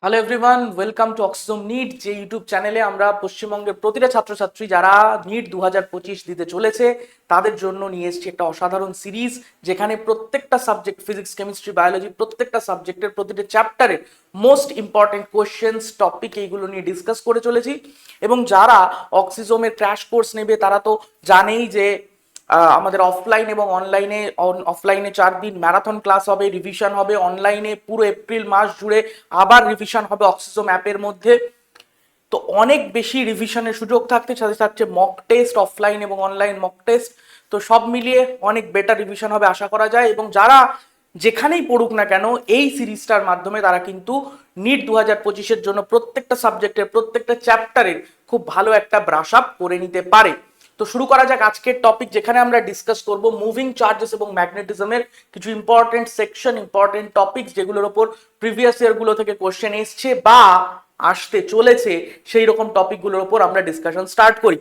Hello everyone, welcome to Oxyzome NEET, যে YouTube চ্যানেলে আমরা পশ্চিমবঙ্গের প্রতিটা ছাত্রছাত্রী যারা নিট 2025 দিতে চলেছে তাদের জন্য নিয়ে এসেছি একটা অসাধারণ সিরিজ, যেখানে প্রত্যেকটা সাবজেক্ট ফিজিক্স, কেমিস্ট্রি, বায়োলজি প্রত্যেকটা সাবজেক্টের প্রতিটা চ্যাপ্টারে মোস্ট ইম্পর্টেন্ট কোয়েশ্চেন্স, টপিক এইগুলো নিয়ে ডিসকাস করে চলেছি। এবং যারা অক্সিজোমের ক্র্যাশ কোর্স নেবে তারা তো জানেই যে আমাদের অফলাইন এবং অনলাইনে, অফলাইনে 4 দিন ম্যারাথন ক্লাস হবে, রিভিশন হবে, অনলাইনে পুরো এপ্রিল মাস জুড়ে আবার রিভিশন হবে অক্সিজোম অ্যাপের মধ্যে। তো অনেক বেশি রিভিশনের সুযোগ থাকতে সাথে সাথে মক টেস্ট, অফলাইন এবং অনলাইন মক টেস্ট, তো সব মিলিয়ে অনেক বেটার রিভিশন হবে আশা করা যায়। এবং যারা যেখানেই পড়ুক না কেন এই সিরিজটার মাধ্যমে তারা কিন্তু নিট 2025-এর জন্য প্রত্যেকটা সাবজেক্টের প্রত্যেকটা চ্যাপ্টারের খুব ভালো একটা ব্রাশ আপ করে নিতে পারে। তো শুরু করা যাক আজকের টপিক, যেখানে আমরা ডিসকাস করব মুভিং চার্জেস এবং ম্যাগনেটিজমের কিছু ইম্পর্টেন্ট সেকশন, ইম্পর্টেন্ট টপিকস, যেগুলোর ওপর প্রিভিয়াস ইয়ারগুলো থেকে কোশ্চেন এসছে বা আসতে চলেছে, সেই রকম টপিকগুলোর উপর আমরা ডিসকাশন স্টার্ট করি।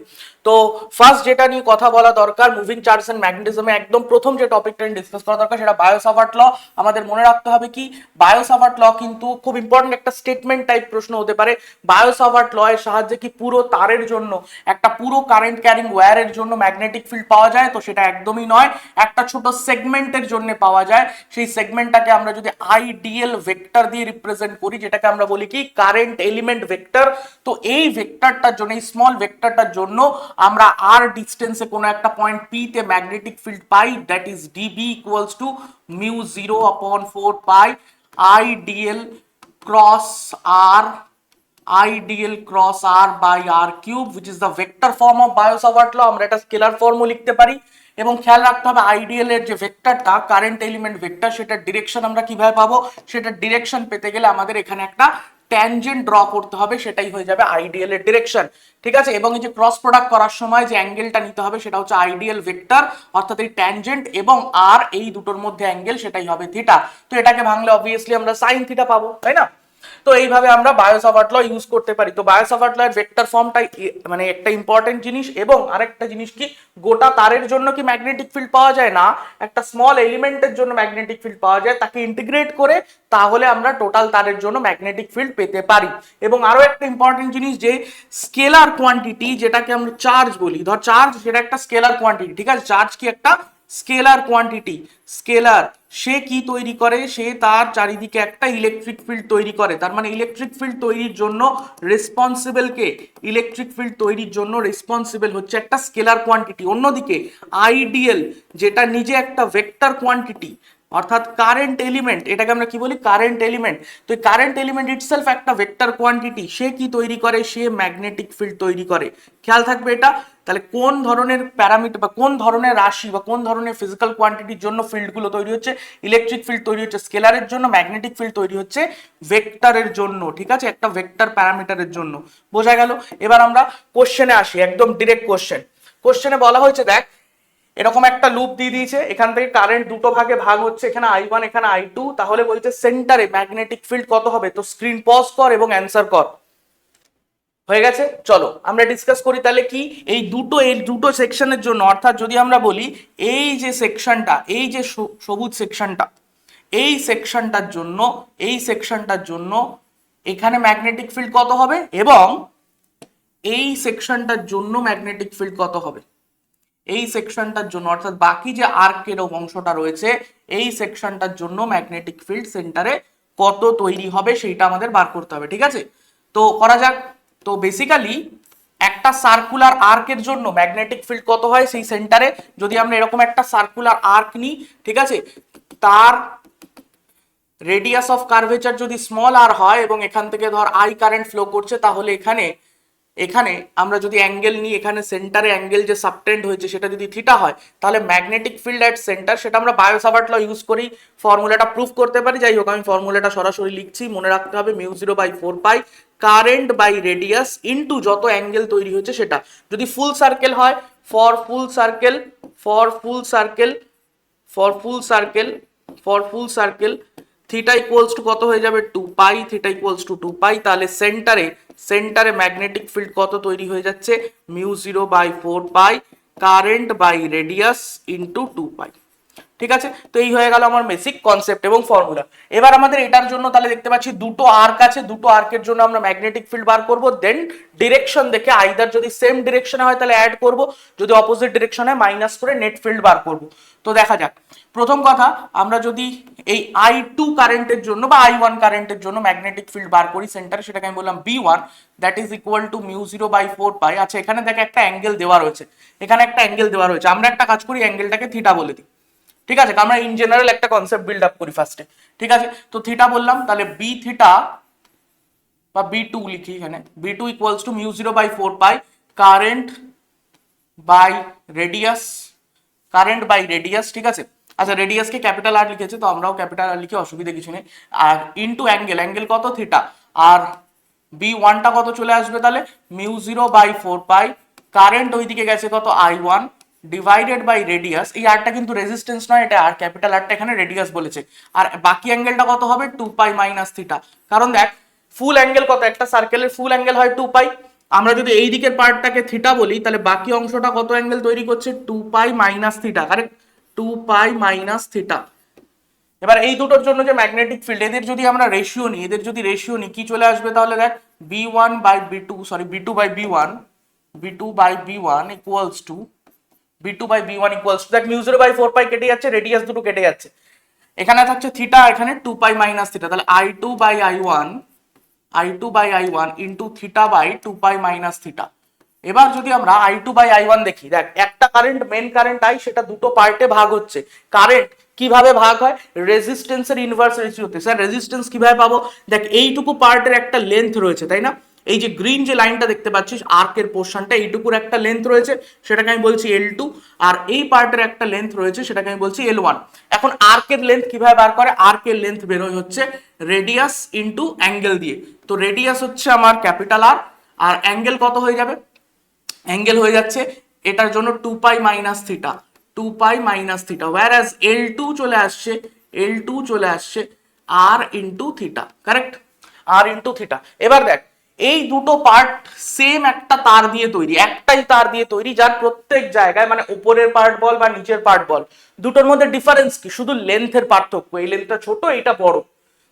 তো ফার্স্ট যেটা নিয়ে কথা বলা দরকার, মুভিং চার্জ এন্ড ম্যাগনেটিজমে একদম প্রথম যে টপিকটা নিয়ে ডিসকাস করা দরকার সেটা বায়ো-সাভার্ট ল। আমাদের মনে রাখতে হবে কি, বায়ো-সাভার্ট ল কিন্তু খুব ইম্পর্টেন্ট একটা স্টেটমেন্ট টাইপ প্রশ্ন হতে পারে। বায়ো-সাভার্ট ল এর সাহায্যে কি পুরো তারের জন্য, একটা পুরো কারেন্ট ক্যারিং ওয়্যারের জন্য ম্যাগনেটিক ফিল্ড পাওয়া যায়? তো সেটা একদমই নয়, একটা ছোট সেগমেন্টের জন্য পাওয়া যায়। সেই সেগমেন্টটাকে আমরা যদি আইডিয়াল ভেক্টর দিয়ে রিপ্রেজেন্ট করি, যেটাকে আমরা বলি কি কারেন্ট এলিমেন্ট ভেক্টর, তো এই ভেক্টরটার জন্য, এই স্মল ভেক্টরটার জন্য আমরা আর ডিস্টেন্সে কোনো একটা পয়েন্ট পি তে ম্যাগনেটিক ফিল্ড পাই, that is dB equals to mu 0/4 pi ideal cross R, ideal cross r by r cube, which is the vector form of Biot-Savart law। আমরা এটা স্কেলার ফর্মও লিখতে পারি। এবং খেয়াল রাখতে হবে আইডিয়ালের যে ভেক্টরটা, কারেন্ট এলিমেন্ট ভেক্টর, সেটার ডিরেকশন আমরা কিভাবে পাবো? সেটার ডিরেকশন পেতে গেলে আমাদের এখানে একটা ট্যানজেন্ট ড্র করতে হবে, সেটাই হয়ে যাবে আইডিয়ালের ডিরেকশন, ঠিক আছে। এবং এই যে ক্রস প্রোডাক্ট করার সময় যে অ্যাঙ্গেলটা নিতে হবে সেটা হচ্ছে আইডিয়াল ভেক্টর, অর্থাৎ এই ট্যানজেন্ট এবং আর, এই দুটোর মধ্যে অ্যাঙ্গেল, সেটাই হবে থিটা। তো এটাকে ভাঙলে অবভিয়াসলি আমরা সাইন থিটা পাবো, তাই না? তো এইভাবে আমরা বায়ো-সাভার্ট ল ইউজ করতে পারি। তো বায়ো-সাভার্ট ল এর ভেক্টর ফর্মটাই মানে একটা ইম্পর্টেন্ট জিনিস। এবং আরেকটা জিনিস কি, গোটা তারের জন্য কি ম্যাগনেটিক ফিল্ড পাওয়া যায় না, একটা স্মল এলিমেন্টের জন্য ম্যাগনেটিক ফিল্ড পাওয়া যায়, তাকে ইন্টিগ্রেট করে তাহলে আমরা টোটাল তারের জন্য ম্যাগনেটিক ফিল্ড পেতে পারি। এবং আরো একটা ইম্পর্টেন্ট জিনিস, যে স্কেলার কোয়ান্টিটি, যেটাকে আমরা চার্জ বলি, ধর চার্জ, সেটা একটা স্কেলার কোয়ান্টিটি, ঠিক আছে। চার্জ কি একটা স্কেলার কোয়ান্টিটি, স্কেলার, সে কি তৈরি করে, সে তার চারিদিকে একটা ইলেকট্রিক ফিল্ড তৈরি করে। তার মানে ইলেকট্রিক ফিল্ড তৈরির জন্য রেসপন্সিবল কে? ইলেকট্রিক ফিল্ড তৈরির জন্য রেসপন্সিবল হচ্ছে একটা স্কেলার কোয়ান্টিটি। অন্যদিকে আইডিয়াল, যেটা নিজে একটা ভেক্টর কোয়ান্টিটি, অর্থাৎ কারেন্ট এলিমেন্ট, এটাকে আমরা কি বলি? Current element. তো এই কারেন্ট এলিমেন্ট ইটসেলফ একটা ভেক্টর কোয়ান্টিটি, সে কি তৈরি করে? সে ম্যাগনেটিক ফিল্ড তৈরি করে। খেয়াল থাকবে এটা। তাহলে কোন ধরনের প্যারামিটার বা কোন ধরনের রাশি বা কোন ধরনের ফিজিক্যাল কোয়ান্টিটির জন্য ফিল্ডগুলো তৈরি হচ্ছে? ইলেকট্রিক ফিল্ড তৈরি হচ্ছে স্কেলারের জন্য, ম্যাগনেটিক ফিল্ড তৈরি হচ্ছে ভেক্টরের জন্য, ঠিক আছে, একটা ভেক্টর প্যারামিটারের জন্য। বোঝা গেল? এবার আমরা কোশ্চেনে আসি, একদম ডিরেক্ট কোশ্চেন। কোশ্চেনে বলা হয়েছে, দেখ এরকম একটা লুপ দিয়ে দিয়েছে, এখান থেকে কারেন্ট দুটো ভাগে ভাগ হচ্ছে, এখানে I1 এখানে I2, তাহলে বলছে সেন্টারে ম্যাগনেটিক ফিল্ড কত হবে? তো স্ক্রিন পজ কর এবং অ্যান্সার কর। হয়ে গেছে, চলো আমরা ডিসকাস করি তাহলে কি এই দুটো সেকশনের জন্য। অর্থাৎ যদি আমরা বলি এই যে সেকশনটা, এই যে সবুজ সেকশনটা, এই সেকশনটার জন্য, এই সেকশনটার জন্য এখানে ম্যাগনেটিক ফিল্ড কত হবে, এবং এই সেকশনটার জন্য ম্যাগনেটিক ফিল্ড কত হবে, এই সেকশনটার জন্য, অর্থাৎ বাকি যে আর্কের অংশটা রয়েছে এই সেকশনটার জন্য ম্যাগনেটিক ফিল্ড সেন্টারে কত তৈরি হবে সেইটা আমাদের বার করতে হবে, ঠিক আছে। তো করা যাক। তো বেসিক্যালি একটা সার্কুলার আর্কের জন্য ম্যাগনেটিক ফিল্ড কত হয় সেই সেন্টারে, যদি আমরা এরকম একটা সার্কুলার আর্ক নিই, ঠিক আছে, তার রেডিয়াস অফ কার্ভেচার যদি স্মল আর হয় এবং এখান থেকে ধর আই কারেন্ট ফ্লো করছে, তাহলে এখানে এখানে আমরা যদি অ্যাঙ্গেল নিই, এখানে সেন্টারে অ্যাঙ্গেল যে সাবটেন্ড হয়েছে সেটা যদি থিটা হয়, তাহলে ম্যাগনেটিক ফিল্ড অ্যাট সেন্টার, সেটা আমরা বায়ো-সাভার্ট ল ইউজ করি ফর্মুলাটা প্রুফ করতে পারি। যাই হোক, আমি ফর্মুলাটা সরাসরি লিখছি, মনে রাখতে হবে mu 0/4 pi current by radius into যত অ্যাঙ্গেল তৈরি হয়েছে সেটা। যদি ফুল সার্কেল হয়, for full circle, for full circle, for full circle, for full circle, theta equals to কত হয়ে যাবে? 2 pi, theta equals to 2 pi. তাহলে সেন্টারে ম্যাগনেটিক ফিল্ড কত তৈরি হয়ে যাচ্ছে? Mu 0/4 pi current by radius into 2 pi, ঠিক আছে, তো এই হয়ে গেল আমার বেসিক কনসেপ্ট এবং ফর্মুলা। এবার আমাদের এটার জন্য তাহলে দেখতে পাচ্ছি দুটো আর্ক আছে, দুটো আর্কের জন্য আমরা ম্যাগনেটিক ফিল্ড বার করব, দেন ডিরেকশন দেখে আইদার যদি সেম ডিরেকশনে হয় তাহলে অ্যাড করব, যদি অপোজিট ডিরেকশনে মাইনাস করে নেট ফিল্ড বার করব। তো দেখা যাক, প্রথম কথা আমরা যদি এই I2 কারেন্টের জন্য বা I1 কারেন্টের জন্য ম্যাগনেটিক ফিল্ড বার করি সেন্টারে, সেটাকে আমি বললাম B1, that is equal to μ0/4 pi. আচ্ছা, এখানে দেখে একটা অ্যাঙ্গেল দেওয়া রয়েছে, এখানে একটা অ্যাঙ্গেল দেওয়া রয়েছে, আমরা একটা কাজ করি অ্যাঙ্গেলটাকে থিটা বলে দিই। ঠিক আছে, আমরা ইন জেনারেল একটা কনসেপ্ট বিল্ড আপ করি ফার্স্টে। ঠিক আছে, তো থিটা বললাম, তাহলে বি থিটা বা B2 লিখি এখানে, B2 equals to μ0/4 pi current by radius, current by radius. ঠিক আছে, আচ্ছা রেডিয়াসকে ক্যাপিটাল আর লিখেছে, তো আমরাও ক্যাপিটাল আর লিখে অসুবিধা কিছু নেই। আর ইনটু অ্যাঙ্গেল, অ্যাঙ্গেল কত থিটা, আর B1টা কত চলে আসবে তাহলে μ0/4 পাই কারেন্ট ওইদিকে গেছে কত I1 ডিভাইডেড বাই রেডিয়াস। এই আরটা কিন্তু রেজিস্ট্যান্স নয়, এটা আর ক্যাপিটাল আরটা এখানে রেডিয়াস বলেছে। আর বাকি অ্যাঙ্গেলটা কত হবে 2 পাই মাইনাস থিটা, কারণ দেখ ফুল অ্যাঙ্গেল কত, একটা সার্কেলের ফুল অ্যাঙ্গেল হয় 2 পাই। আমরা যদি এই দিকের পার্টটাকে থিটা বলি তাহলে বাকি অংশটা কত অ্যাঙ্গেল তৈরি করছে 2 pi minus theta, correct, 2 pi minus theta. এবার এই দুটোর জন্য যে ম্যাগনেটিক ফিল্ড, এদের যদি আমরা রেশিও নিই, এদের যদি রেশিও নিই কি চলে আসবে তাহলে দেখ B2/B1 ইকুয়ালস টু দেখ μ0/4 পাই কেটে যাচ্ছে, রেডিয়াস দুটো কেটে যাচ্ছে, এখানে থাকছে থিটা, এখানে 2 পাই মাইনাস থিটা, তাহলে I2/I1 into theta by 2 pi minus theta. এবার যদি আমরা I2/I1 দেখি, দেখ একটা কারেন্ট মেন কারেন্ট I, সেটা দুটো পার্টে ভাগ হচ্ছে। কারেন্ট কিভাবে ভাগ হয়, রেজিস্ট্যান্সের ইনভার্স রেশিওতে। স্যার রেজিস্ট্যান্স কিভাবে পাবো, দেখ এইটুকু পার্টের একটা লেন্থ রয়েছে তাই না, এই যে গ্রিন যে লাইনটা দেখতে পাচ্ছিস আর্কের পোর্শনটা, এইটুকুর একটা লেন্থ রয়েছে, সেটাকে আমি বলছি L2, আর এই পার্টের একটা লেন্থ রয়েছে, সেটাকে আমি বলছি L1। এখন আর্কের লেন্থ কিভাবে বার করে, আর্কের লেন্থ বেরোয় হচ্ছে রেডিয়াস ইন্টু অ্যাঙ্গেল দিয়ে। তো রেডিয়াস হচ্ছে আমার ক্যাপিটাল আর, আর অ্যাঙ্গেল কত হয়ে যাবে, অ্যাঙ্গেল হয়ে যাচ্ছে এটার জন্য 2 pi minus theta, 2 pi minus theta, whereas L2 চলে আসছে R into theta, correct, R into theta. এবার দেখ এই দুটো পার্ট সেম একটা তার দিয়ে তৈরি, একটাই তার দিয়ে তৈরি, যার প্রত্যেক জায়গায় মানে উপরের পার্ট বল বা নিচের পার্ট বল, দুটোর মধ্যে ডিফারেন্স কি, শুধু লেন্থের পার্থক্য, এই লেন্থটা ছোট এইটা বড়,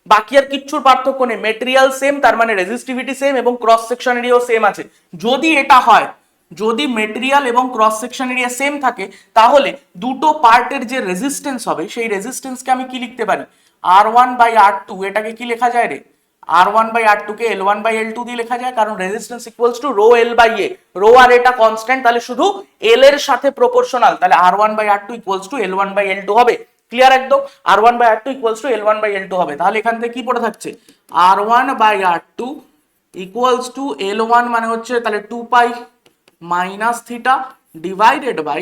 বাকি আর কিচ্ছুর পার্থক্য নেই। মেটেরিয়াল সেম, তার মানে রেজিস্টিভিটি সেম এবং ক্রস সেকশন এরিয়াও সেম আছে। যদি এটা হয়, যদি মেটেরিয়াল এবং ক্রস সেকশন এরিয়া সেম থাকে, তাহলে দুটো পার্টের যে রেজিস্ট্যান্স হবে সেই রেজিস্ট্যান্সকে আমি কি লিখতে পারি, R1/R2, এটাকে কি লেখা যায় রে, R1/R2 কে L1/L2 দিয়ে লেখা যায়, কারণ resistance equals to rho L by A, rho আর এটা কনস্ট্যান্ট, তাহলে শুধু L এর সাথে প্রপোর্শনাল, তাহলে R1/R2 ইকুয়ালস টু L1/L2 হবে। ক্লিয়ার একদম, R1/R2 ইকুয়ালস টু L1/L2 হবে। তাহলে এখান থেকে কি পড়ে থাকছে, R1/R2 ইকুয়ালস টু L1 মানে হচ্ছে তাহলে 2 pi minus theta divided by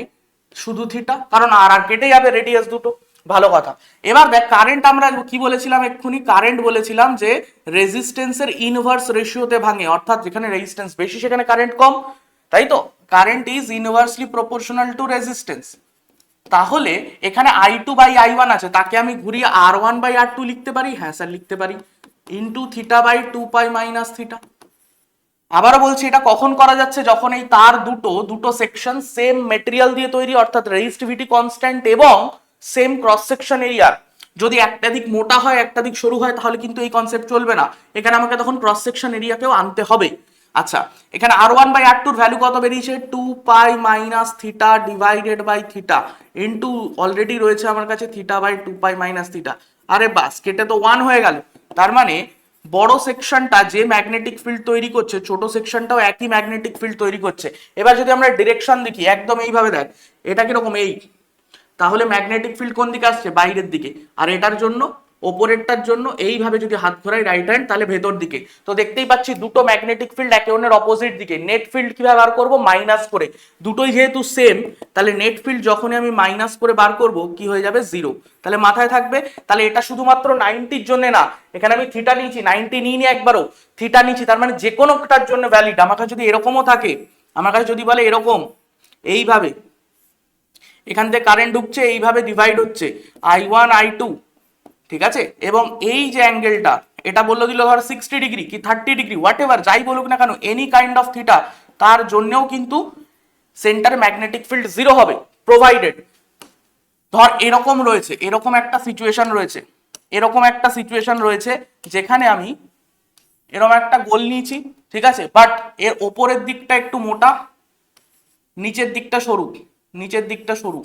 শুধু থিটা, কারণ আর আর কেটে যাবে রেডিয়াস দুটো। ভালো কথা। এবার দেখ কারেন্ট আমরা কি বলেছিলাম এক্ষুনি, কারেন্ট বলেছিলাম যে রেজিস্ট্যান্সের ইনভার্স রেশিওতে ভাঙে, অর্থাৎ যেখানে রেজিস্ট্যান্স বেশি সেখানে কারেন্ট কম, তাই তো, current is inversely proportional two resistance. তাহলে এখানে I2/I1 আছে, তাকে আমি ঘুরিয়ে R1/R2 লিখতে পারি, হ্যাঁ স্যার লিখতে পারি, into theta by 2 pi minus theta. আবারও বলছি এটা কখন করা যাচ্ছে, যখন এই তার দুটো সেকশন সেম মেটেরিয়াল দিয়ে তৈরি, অর্থাৎ রেজিস্টিভিটি কনস্ট্যান্ট এবং সেম ক্রস সেকশন এরিয়া। যদি একটা দিক মোটা হয় একটা দিক সরু হয় তাহলে কিন্তু এই কনসেপ্ট চলবে না, এখানে আমাকে তখন ক্রস সেকশন এরিয়াকেও আনতে হবে। আচ্ছা, এখানে R1/R2 ভ্যালু কত বেরিয়েছে, 2 pi minus theta divided by theta into already রয়েছে আমার কাছে theta by 2 pi minus theta. আরে বাস, কেটে তো 1 হয়ে গেল। তার মানে বড় সেকশনটা যে ম্যাগনেটিক ফিল্ড তৈরি করছে, ছোট সেকশনটাও একই ম্যাগনেটিক ফিল্ড তৈরি করছে। এবার যদি আমরা ডিরেকশন দেখি, একদম এইভাবে দেখ, এটা কিরকম এই, তাহলে ম্যাগনেটিক ফিল্ড কোন দিকে আসছে, বাইরের দিকে, আর এটার জন্য ওপরেরটার জন্য এইভাবে যদি হাত ঘোরাই রাইট হ্যান্ড তাহলে ভেতর দিকে। তো দেখতেই পাচ্ছি দুটো ম্যাগনেটিক ফিল্ড একে অন্যের অপোজিট দিকে। নেট ফিল্ড কিভাবে বার করব, মাইনাস করে, দুটোই যেহেতু সেম, তাহলে নেট ফিল্ড যখনই আমি মাইনাস করে বার করব কি হয়ে যাবে, 0। তাহলে মাথায় থাকবে, তাহলে এটা শুধুমাত্র 90-র জন্য না, এখানে আমি থিটা নিয়েছি, 90 নিইনি একবারও, থিটা নিয়েছি, তার মানে যে কোনোটার জন্য ভ্যালিড। আমার কাছে যদি এরকমও থাকে, আমার কাছে যদি বলে এরকম এইভাবে এখান থেকে কারেন্ট ঢুকছে, এইভাবে ডিভাইড হচ্ছে I1 I2, ঠিক আছে, এবং এই যে অ্যাঙ্গেলটা এটা বললো দিল ধর 60 ডিগ্রি কি 30 ডিগ্রি, হোয়াট এভার যাই বলুক না কেন, এনি কাইন্ড অফ থিটা, তার জন্যও কিন্তু সেন্টার ম্যাগনেটিক ফিল্ড 0 হবে, প্রোভাইডেড ধর এরকম রয়েছে, এরকম একটা সিচুয়েশন রয়েছে যেখানে আমি এরকম একটা গোল নিয়েছি, ঠিক আছে, বাট এর ওপরের দিকটা একটু মোটা, নিচের দিকটা সরু, নিচের দিকটা সরু,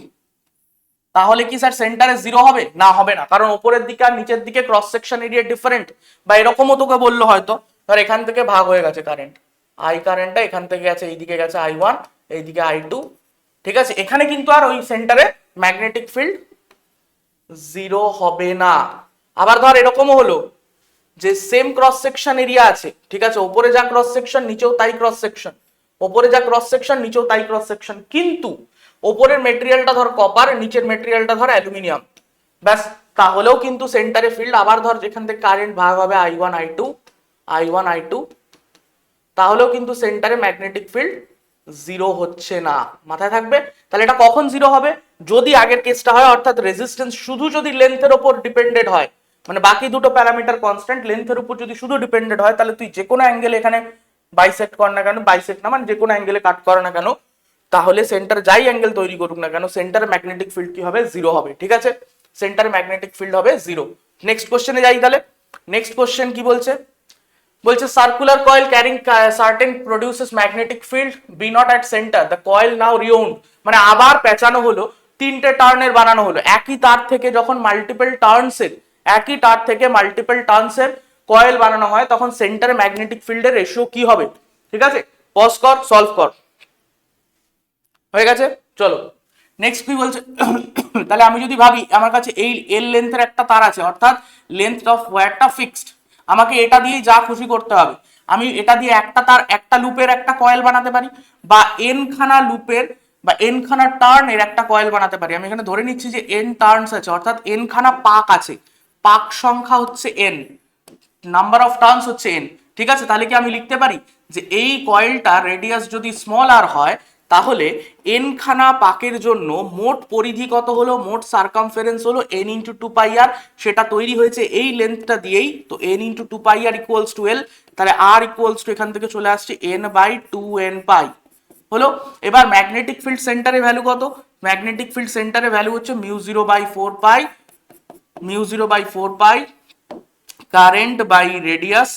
তাহলে কি স্যার সেন্টারে জিরো হবে? না, হবে না, কারণ ওপরের দিকে আর নিচের দিকে ক্রস সেকশন এরিয়া ডিফারেন্ট। বা এরকমও তোকে বললো হয়তো, ধর এখান থেকে ভাগ হয়ে গেছে কারেন্ট, আই কারেন্টটা এখান থেকে গেছে এইদিকে, গেছে I1, এইদিকে I2, ঠিক আছে, এখানে কিন্তু আর ওই সেন্টারে ম্যাগনেটিক ফিল্ড জিরো হবে না। আবার ধর এরকমও হলো যে সেম ক্রস সেকশন এরিয়া আছে, ঠিক আছে, ওপরে যা ক্রস সেকশন নিচেও তাই ক্রস সেকশন, ওপরে যা ক্রস সেকশন নিচেও তাই ক্রস সেকশন, কিন্তু ওপরের মেটেরিয়ালটা ধর কপার, নিচের মেটেরিয়ালটা ধর অ্যালুমিনিয়াম, ব্যাস, তাহলেও কিন্তু সেন্টারে ফিল্ড, আবার ধর যেখান থেকে কারেন্ট ভাগ হবে I1 I2, তাহলেও কিন্তু সেন্টারে ম্যাগনেটিক ফিল্ড জিরো হচ্ছে না, মাথায় থাকবে। তাহলে এটা কখন জিরো হবে? যদি আগের কেসটা হয়, অর্থাৎ রেজিস্ট্যান্স শুধু যদি লেন্থের উপর ডিপেন্ডেড হয়, মানে বাকি দুটো প্যারামিটার কনস্ট্যান্ট, লেন্থের উপর যদি শুধু ডিপেন্ডেড হয়, তাহলে তুই যে কোনো অ্যাঙ্গেল এখানে বাইসেক্ট কর না কেন, বাইসেক্ট না মানে যে কোনো অ্যাঙ্গেলে কাট কর না কেন, তাহলে সেন্টার যাই অ্যাঙ্গেল তৈরি করুক না কেন, সেন্টার ম্যাগনেটিক ফিল্ড কি হবে? জিরো হবে, ঠিক আছে, সেন্টার ম্যাগনেটিক ফিল্ড হবে জিরো। নেক্সট কোশ্চেনে যাই তাহলে। নেক্সট কোশ্চেন কি বলছে? বলছে circular coil carrying certain produces magnetic field B not at centre, the coil now rewound, মানে আবার পেঁচানো হলো, তিনটে টার্নের বানানো হলো, একই তার থেকে যখন মাল্টিপল টার্নসের, একই তার থেকে মাল্টিপল টার্নসের কয়েল বানানো হয়, তখন সেন্টারে ম্যাগনেটিক ফিল্ডের রেশিও কি হবে? ঠিক আছে, পজ কর, সলভ কর, হয়ে গেছে, চলো নেক্সট কি বলছে। তাহলে আমি যদি ভাবি আমার কাছে এই এল লেন্থের একটা তার আছে, অর্থাৎ লেন্থ অফ ওয়্যারটা ফিক্সড, আমাকে এটা দিয়ে যা খুশি করতে হবে, আমি এটা দিয়ে একটা তার, একটা লুপের একটা কয়েল বানাতে পারি, বা এন খানা লুপের বা এন খানা টার্নের একটা কয়েল বানাতে পারি। আমি এখানে ধরে নিচ্ছি যে এন টার্নস আছে, অর্থাৎ এন খানা পাক আছে, পাক সংখ্যা হচ্ছে এন, নাম্বার অফ টার্নস হচ্ছে এন, ঠিক আছে। তাহলে কি আমি লিখতে পারি যে এই কয়েলটা রেডিয়াস যদি স্মল আর হয়, তাহলে এন খানা পাকের জন্য মোট পরিধি কত হলো, মোট সার্কামফারেন্স হলো N into two pi R, সেটা তৈরি হয়েছে এই লেন্থটা দিয়েই, তো N into two pi R equals to L, তাহলে আর ইকুয়ালস টু এখান থেকে চলে আসছে N by two N pi হলো। এবার ম্যাগনেটিক ফিল্ড সেন্টারে ভ্যালু কত? ম্যাগনেটিক ফিল্ড সেন্টারে ভ্যালু হচ্ছে mu zero by four pi, mu zero by four pi current by radius,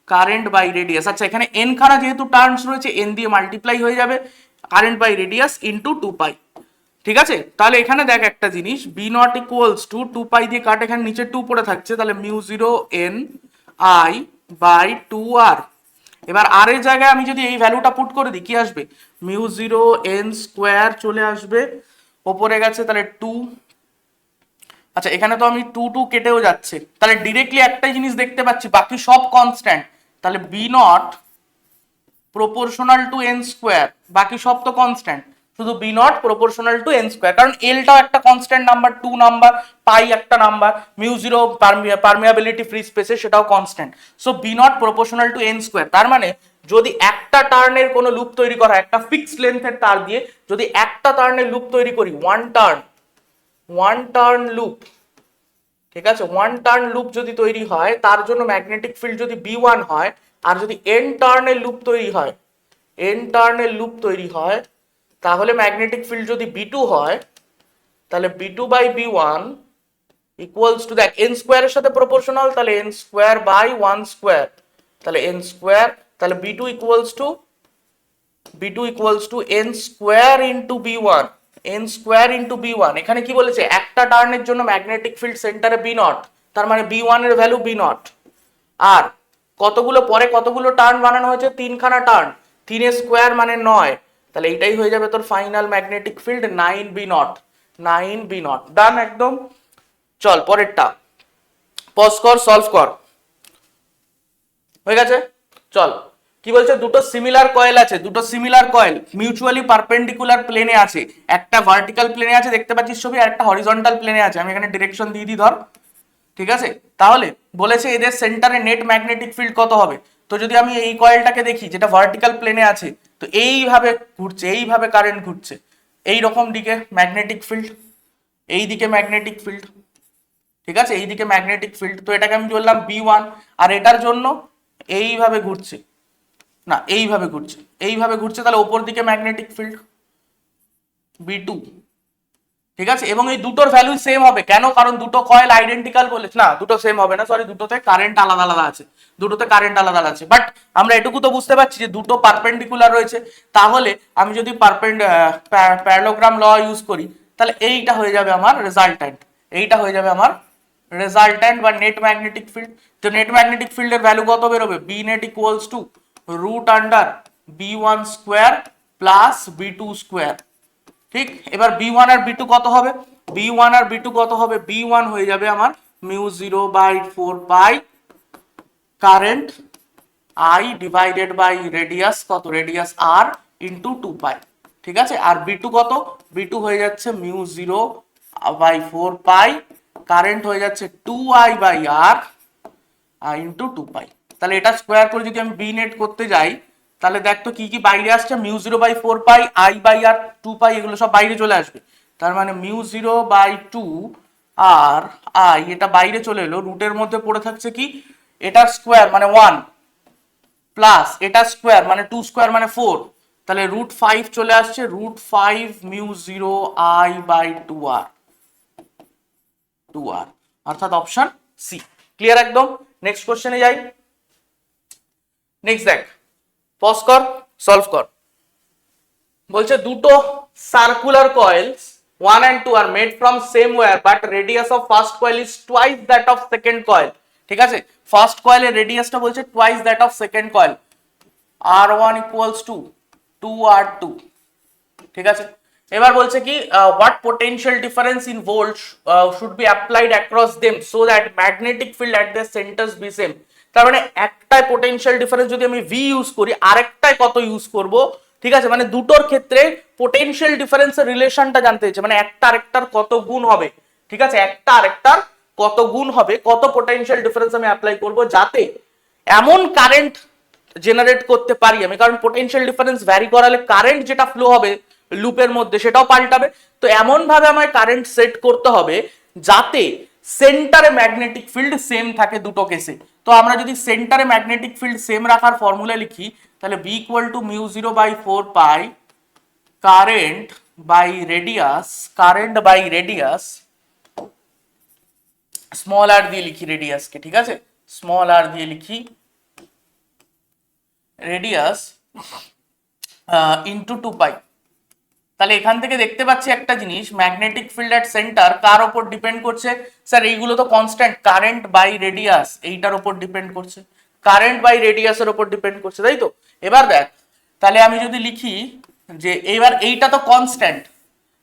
current by radius, আচ্ছা এখানে এন খানা যেহেতু টার্মস রয়েছে, এন দিয়ে মাল্টিপ্লাই হয়ে যাবে, current by radius into two pi, ঠিক আছে। তাহলে এখানে দেখ একটা জিনিস, B not equals to two pi দিয়ে কাট, এখানে নিচে টু পড়ে থাকছে, তাহলে mu zero N I by two R. এবার আর এর জায়গায় আমি যদি এই ভ্যালুটা পুট করে দিই, কি আসবে? মিউ জিরো এন স্কোয়ার চলে আসবে, ওপরে গেছে তাহলে টু, আচ্ছা এখানে তো আমি টু টু কেটেও যাচ্ছে, তাহলে ডিরেক্টলি একটাই জিনিস দেখতে পাচ্ছি, বাকি সব কনস্ট্যান্ট, তাহলে B naught proportional to N square, বাকি সব তো কনস্ট্যান্ট, শুধু B naught proportional to N square, কারণ এলটাও একটা constant number, two number, pi একটা number, mu zero permeability free স্পেসে সেটাও constant, so B naught proportional to N square. তার মানে যদি একটা টার্নের কোনো লুপ তৈরি করা হয়, একটা ফিক্সড লেন্থের তার দিয়ে যদি একটা টার্নের লুপ তৈরি করি, ওয়ান টার্ন লুপ, ঠিক আছে, ওয়ান টার্ন লুপ যদি তৈরি হয়, তার জন্য ম্যাগনেটিক ফিল্ড যদি বি ওয়ান হয়, আর যদি এন টার্নের লুপ তৈরি হয়, এন টার্নের লুপ তৈরি হয়, তাহলে ম্যাগনেটিক ফিল্ড যদি বি টু হয়, তাহলে B two by B one equals to, দেখ এন স্কোয়ারের সাথে প্রপোর্শনাল, তাহলে N square by one square, তাহলে এন স্কোয়ার, তাহলে B two equals to N square into B one, N square into B one. এখানে কি বলেছে? একটা টার্নের জন্য ম্যাগনেটিক ফিল্ড সেন্টারে বি নট, তার মানে বি ওয়ান এর ভ্যালু বি নট, আর কতগুলো পরে কতগুলো টার্ন বানানো হয়েছে? তিনখানা টার্ন, তিনের স্কোয়ার মানে নয়, তাহলে এইটাই হয়ে যাবে তোর final magnetic field, nine B not, nine B not, done একদম। চল পরেরটা, পজ কর, সলভ কর, হয়ে গেছে, চল কি বলছে? দুটো সিমিলার কয়েল আছে, দুটো সিমিলার কয়েল মিউচুয়ালি পারপেন্ডিকুলার প্লেনে আছে, একটা ভার্টিক্যাল প্লেনে আছে দেখতে পাচ্ছিস ছবি, আর একটা হরিজন্টাল প্লেনে আছে, আমি এখানে ডিরেকশন দিয়ে দিই ধর, ঠিক আছে। তাহলে বলেছে এদের সেন্টারে নেট ম্যাগনেটিক ফিল্ড কত হবে? তো যদি আমি এই কয়েলটাকে দেখি যেটা ভার্টিক্যাল প্লেনে আছে, তো এইভাবে ঘুরছে, এইভাবে কারেন্ট ঘুরছে, এই রকম দিকে ম্যাগনেটিক ফিল্ড, এই দিকে ম্যাগনেটিক ফিল্ড, ঠিক আছে, এইদিকে ম্যাগনেটিক ফিল্ড, তো এটাকে আমি বললাম বি ওয়ান, আর এটার জন্য এইভাবে ঘুরছে, না এইভাবে ঘুরছে, এইভাবে ঘুরছে, তাহলে ওপর দিকে ম্যাগনেটিক ফিল্ড বি টু, ঠিক আছে, এবং এই দুটোর ভ্যালু সেম হবে কেন, কারণ দুটো কয়েল আইডেন্টিক্যাল বলে না, দুটো সেম হবে না, সরি, দুটোতে কারেন্ট আলাদা আলাদা আছে, দুটোতে কারেন্ট আলাদা আলাদা আছে, বাট আমরা এটুকু তো বুঝতে পারছি যে দুটো পারপেন্ডিকুলার রয়েছে। তাহলে আমি যদি প্যারালোগ্রাম ল ইউজ করি, তাহলে এইটা হয়ে যাবে আমার রেজাল্ট্যান্ট, এইটা হয়ে যাবে আমার রেজাল্ট্যান্ট বা নেট ম্যাগনেটিক ফিল্ড। তো নেট ম্যাগনেটিক ফিল্ডের ভ্যালু কত বেরোবে, B net equals to root under B one square plus B two square. ঠিক, এবার বি1 আর বি2 কত হবে, বি1 আর বি2 কত হবে, বি1 হয়ে যাবে আমার μ0/4 pi current I divided by radius, কত রেডিয়াস আর, ইন্টু 2 পাই। ঠিক আছে, আর বি2 কত, বি2 হয়ে যাচ্ছে μ0/4 পাই কারেন্ট হয়ে যাচ্ছে 2I/r ইন্টু 2 পাই। তাহলে এটা স্কোয়ার করে যদি আমি বি নেট করতে যাই, তাহলে দেখ তো কি কি বাইরে আসছে, μ0/4 পাই, I/r, 2 পাই, এগুলো সব বাইরে চলে আসবে। তার মানে μ0/2 আর আই, এটা বাইরে চলে এলো, রুটের মধ্যে পড়ে থাকছে কি, এটার স্কোয়ার মানে 1 প্লাস এটা স্কোয়ার মানে 2 স্কোয়ার মানে 4, তাহলে √5 চলে আসছে, √5 μ0I/2r, অর্থাৎ অপশন সি। ক্লিয়ার একদম? নেক্সট কোশ্চেনে যাই। নেক্সট দেখ, পজ কর, সলভ কর। বলছে দুটো circular coals 1 and 2 are made from same wire but radius of first coil is twice that of second coil। ঠিক আছে, ফার্স্ট কয়েলের রেডিয়াসটা বলছে twice that of second coil, r1 equals to 2r2। ঠিক আছে, এবার বলছে কি what potential difference in volts should be applied across them so that magnetic field at their centers be same। তার মানে একটাই পোটেনশিয়াল ডিফারেন্স যদি আমি ভি ইউজ করি, আরেকটায় কত ইউজ করব। ঠিক আছে, মানে দুটোর ক্ষেত্রে পোটেনশিয়াল ডিফারেন্সের রিলেশনটা জানতে চাইছে, মানে একটা আরেকটার কত গুণ হবে। ঠিক আছে, একটা আরেকটার কত গুণ হবে, কত পোটেনশিয়াল ডিফারেন্স আমি অ্যাপ্লাই করব যাতে এমন কারেন্ট জেনারেট করতে পারি আমি, কারণ পোটেনশিয়াল ডিফারেন্স ভ্যারি করালে কারেন্ট যেটা ফ্লো হবে লুপের মধ্যে সেটাও পাল্টাবে। তো এমন ভাবে আমায় কারেন্ট সেট করতে হবে যাতে সেন্টারে ম্যাগনেটিক ফিল্ড সেম থাকে দুটো কেসে। তো আমরা যদি সেন্টারে ম্যাগনেটিক ফিল্ড সেম রাখার ফর্মুলা লিখি, তাহলে B equal to μ0/4 pi current by radius, small R দিয়ে লিখি রেডিয়াসকে। ঠিক আছে, স্মল আর দিয়ে লিখি রেডিয়াস ইন্টু 2 পাই। তাহলে এখান থেকে দেখতে পাচ্ছি একটা জিনিস, ম্যাগনেটিক ফিল্ড এট সেন্টার কার উপর ডিপেন্ড করছে, স্যার এইগুলো তো কনস্ট্যান্ট, কারেন্ট বাই রেডিয়াস এইটার উপর ডিপেন্ড করছে, কারেন্ট বাই রেডিয়াসের উপর ডিপেন্ড করছে, তাই তো। এবার দেখ, তাহলে আমি যদি লিখি যে এবার এইটা তো কনস্ট্যান্ট,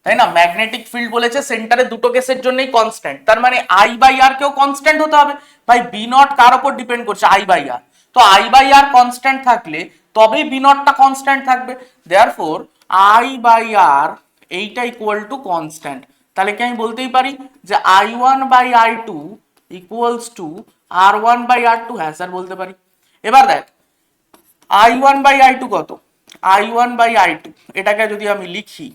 তাই না, ম্যাগনেটিক ফিল্ড বলেছে সেন্টারে দুটো কেসের জন্যই কনস্ট্যান্ট, তার মানে I/r কেও কনস্ট্যান্ট হতে হবে। ভাই বি নট কার উপর ডিপেন্ড করছে, I/r, তো I/r কনস্ট্যান্ট থাকলে তবেই বি নটটা কনস্ট্যান্ট থাকবে। দেয়ারফর I/r এইটা ইকুয়াল টু কনস্ট্যান্ট। তাহলে কি আমি বলতেই পারি যে I1/I2 ইকুয়ালস টু R1/R2, হ্যাঁ স্যার বলতে পারি। এবার দেখ I1/I2 কত, I1/I2 এটাকে যদি আমি লিখি,